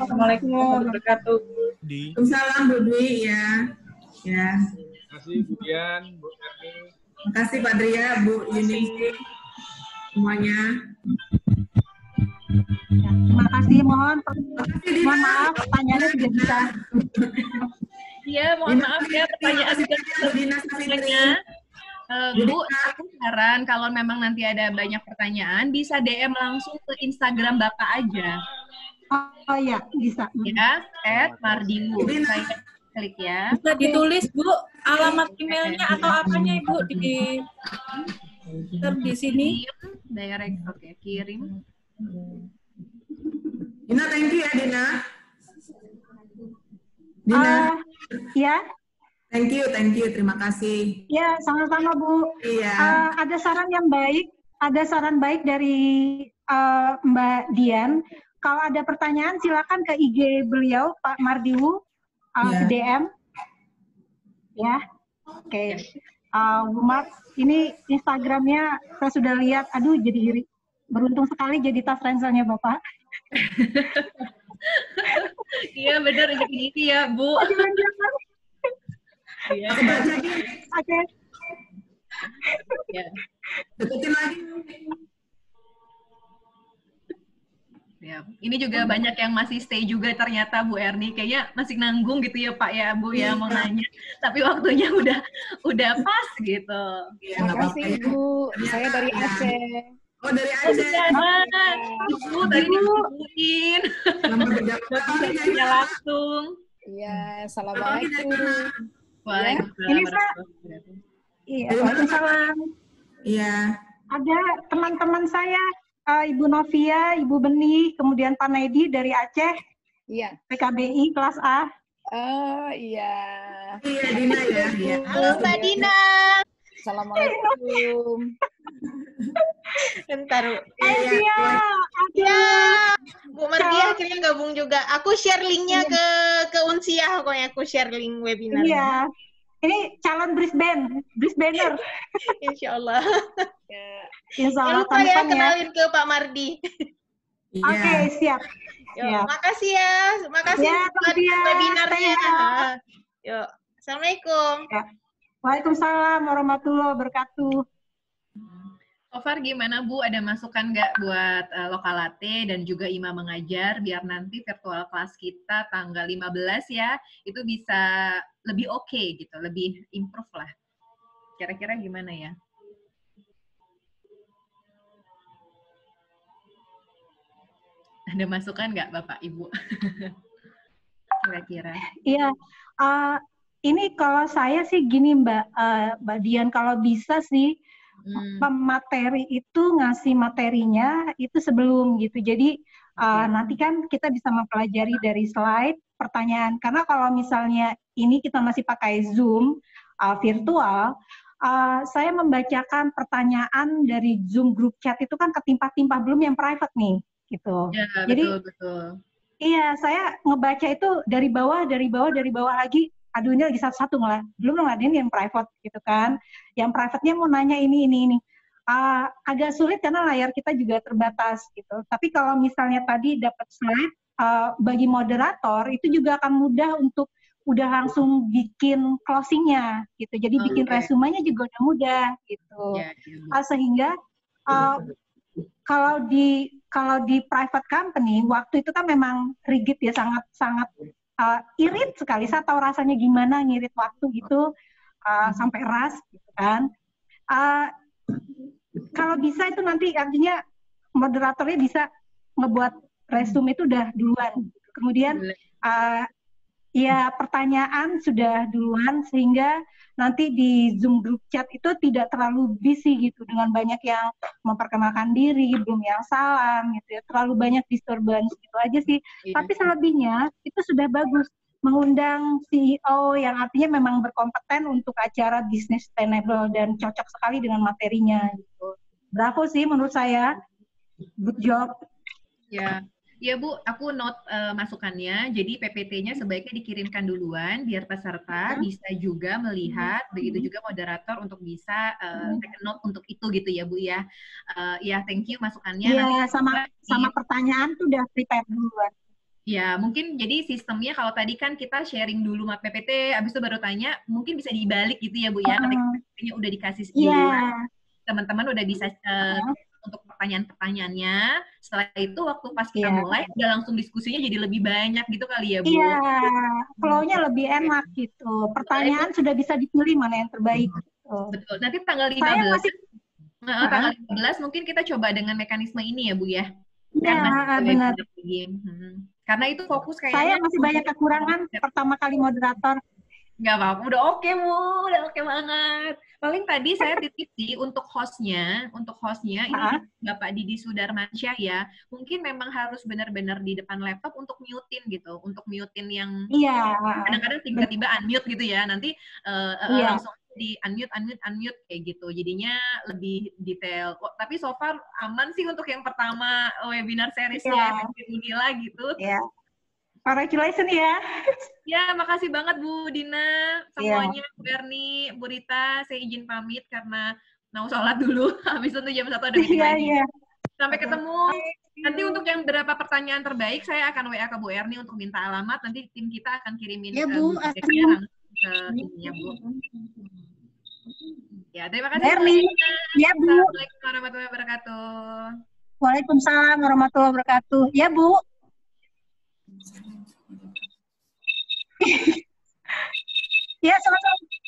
Assalamualaikum warahmatullahi wabarakatuh. Waalaikumsalam Bu Dwi ya. Ya. Terima kasih Bu Dian, Bu Erni. Terima kasih Pak Dria, Bu Yuni, semuanya. Terima kasih, mohon maaf pertanyaannya tidak bisa. Iya, mohon maaf ya pertanyaan selanjutnya. Bu, aku saran kalau memang nanti ada banyak pertanyaan, bisa DM langsung ke Instagram Bapak aja. Oh iya, bisa. Ya, @mardiwu. Saya klik ya. Bisa ditulis Bu, alamat emailnya atau apanya Ibu di sini. Direct, oke, kirim. Dina, thank you ya Dina. Ya. Thank you, terima kasih. Ya, sama-sama Bu. Iya. Ada saran baik dari Mbak Dian. Kalau ada pertanyaan silakan ke IG beliau Pak Mardiwu, ke DM. Ya, oke. Bu Mar, ini Instagramnya saya sudah lihat. Aduh, jadi beruntung sekali jadi tas ranselnya Bapak. Iya benar, ini ya Bu. Iya. Oke. Ya. Deketin lagi. Ya, ini juga banyak yang masih stay juga ternyata Bu Erni, kayaknya masih nanggung gitu ya Pak ya Bu ya mau nanya, tapi waktunya udah pas gitu. Terima kasih Bu, saya dari Aceh. Oh dari Aceh. Ibu tadi ditungguin. Nanya langsung. Iya, assalamualaikum. Waalaikumsalam. Iya, waalaikumsalam. Iya. Ada teman-teman saya. Ibu Novia, Ibu Benih, kemudian Pak Naidi dari Aceh, iya. PKBI kelas A. Oh iya. Iya Dina ya. Iya. Halo Mbak Dina. Assalamualaikum. Bentar. Iya. Bu Mardiah akhirnya gabung juga. Aku share linknya ke Unsiah, pokoknya aku share link webinar. Iya. Ini calon Brisbaner. Insya Allah. Jangan lupa ya kenalin ke Pak Mardi. Oke, siap. Yuk, makasih ya. Makasih buat webinarnya. Yuk, Assalamualaikum. Ya. Waalaikumsalam warahmatullahi wabarakatuh. So far gimana Bu? Ada masukan nggak buat Lokalate dan juga Ima Mengajar biar nanti virtual class kita tanggal 15 ya, itu bisa lebih oke gitu, lebih improve lah. Kira-kira gimana ya? Ada masukan nggak Bapak Ibu? Kira-kira. Iya, ini kalau saya sih gini Mbak Dian, kalau bisa sih pemateri itu ngasih materinya itu sebelum gitu. Jadi nanti kan kita bisa mempelajari dari slide pertanyaan. Karena kalau misalnya ini kita masih pakai Zoom virtual, saya membacakan pertanyaan dari Zoom group chat itu kan ketimpah-timpah, belum yang private nih gitu. Ya, jadi betul. Iya, saya ngebaca itu dari bawah lagi. Aduh, ini lagi satu-satu belum ngeladenin yang private gitu kan. Yang private-nya mau nanya ini. Agak sulit karena layar kita juga terbatas gitu. Tapi kalau misalnya tadi dapat slide, bagi moderator itu juga akan mudah untuk udah langsung bikin closing-nya gitu. Jadi bikin resumenya juga udah mudah gitu. Sehingga kalau di private company waktu itu kan memang rigid ya, sangat irit sekali. Saya tahu rasanya gimana ngirit waktu gitu sampai ras gitu kan. Kalau bisa itu nanti artinya moderatornya bisa ngebuat resume itu udah duluan. Kemudian ya pertanyaan sudah duluan sehingga nanti di Zoom group chat itu tidak terlalu busy gitu dengan banyak yang memperkenalkan diri, belum yang salam gitu ya, terlalu banyak disturbance gitu aja sih. Tapi selebihnya itu sudah bagus mengundang CEO yang artinya memang berkompeten untuk acara bisnis sustainable dan cocok sekali dengan materinya gitu. Bravo sih menurut saya. Good job. Ya Bu, aku note masukannya. Jadi PPT-nya sebaiknya dikirimkan duluan biar peserta bisa juga melihat, begitu juga moderator untuk bisa take note untuk itu gitu ya Bu ya. Ya, thank you masukannya. Iya, sama pertanyaan tuh udah prepare duluan. Ya, mungkin jadi sistemnya kalau tadi kan kita sharing dulu PPT, habis itu baru tanya, mungkin bisa dibalik gitu ya Bu ya. Ketika PPT-nya udah dikasih duluan, teman-teman udah bisa untuk pertanyaan-pertanyaannya. Setelah itu waktu pas kita mulai udah langsung diskusinya jadi lebih banyak gitu kali ya Bu. Iya, flow-nya lebih enak gitu. Pertanyaan sudah bisa dipilih mana yang terbaik. Gitu. Betul. Nanti tanggal 15 tanggal 15 mungkin kita coba dengan mekanisme ini ya Bu ya. Iya, benar. Karena itu fokus kayaknya. Saya masih banyak kekurangan pertama kali moderator. Nggak apa-apa, udah oke Bu, udah oke banget. Paling tadi saya titip sih untuk hostnya ini Bapak Didi Sudarmansyah ya, mungkin memang harus benar-benar di depan laptop untuk mutein gitu, untuk mutein yang kadang-kadang tiba-tiba unmute gitu ya, nanti langsung di unmute kayak gitu, jadinya lebih detail. Tapi so far aman sih untuk yang pertama webinar seriesnya Unila gitu. Congratulations ya. Ya, makasih banget Bu Dina, semuanya, Bu Erni, Bu Rita, saya izin pamit karena mau sholat dulu, habis itu jam 1 ada meeting lagi. Sampai ketemu. Nanti untuk yang berapa pertanyaan terbaik, saya akan WA ke Bu Erni untuk minta alamat, nanti tim kita akan kirimin ke Bu ininya Bu. Ya, terima kasih Bu Erni. Ya Bu. Assalamualaikum warahmatullahi wabarakatuh. Waalaikumsalam warahmatullahi wabarakatuh. Ya, Bu. Ya, sama-sama.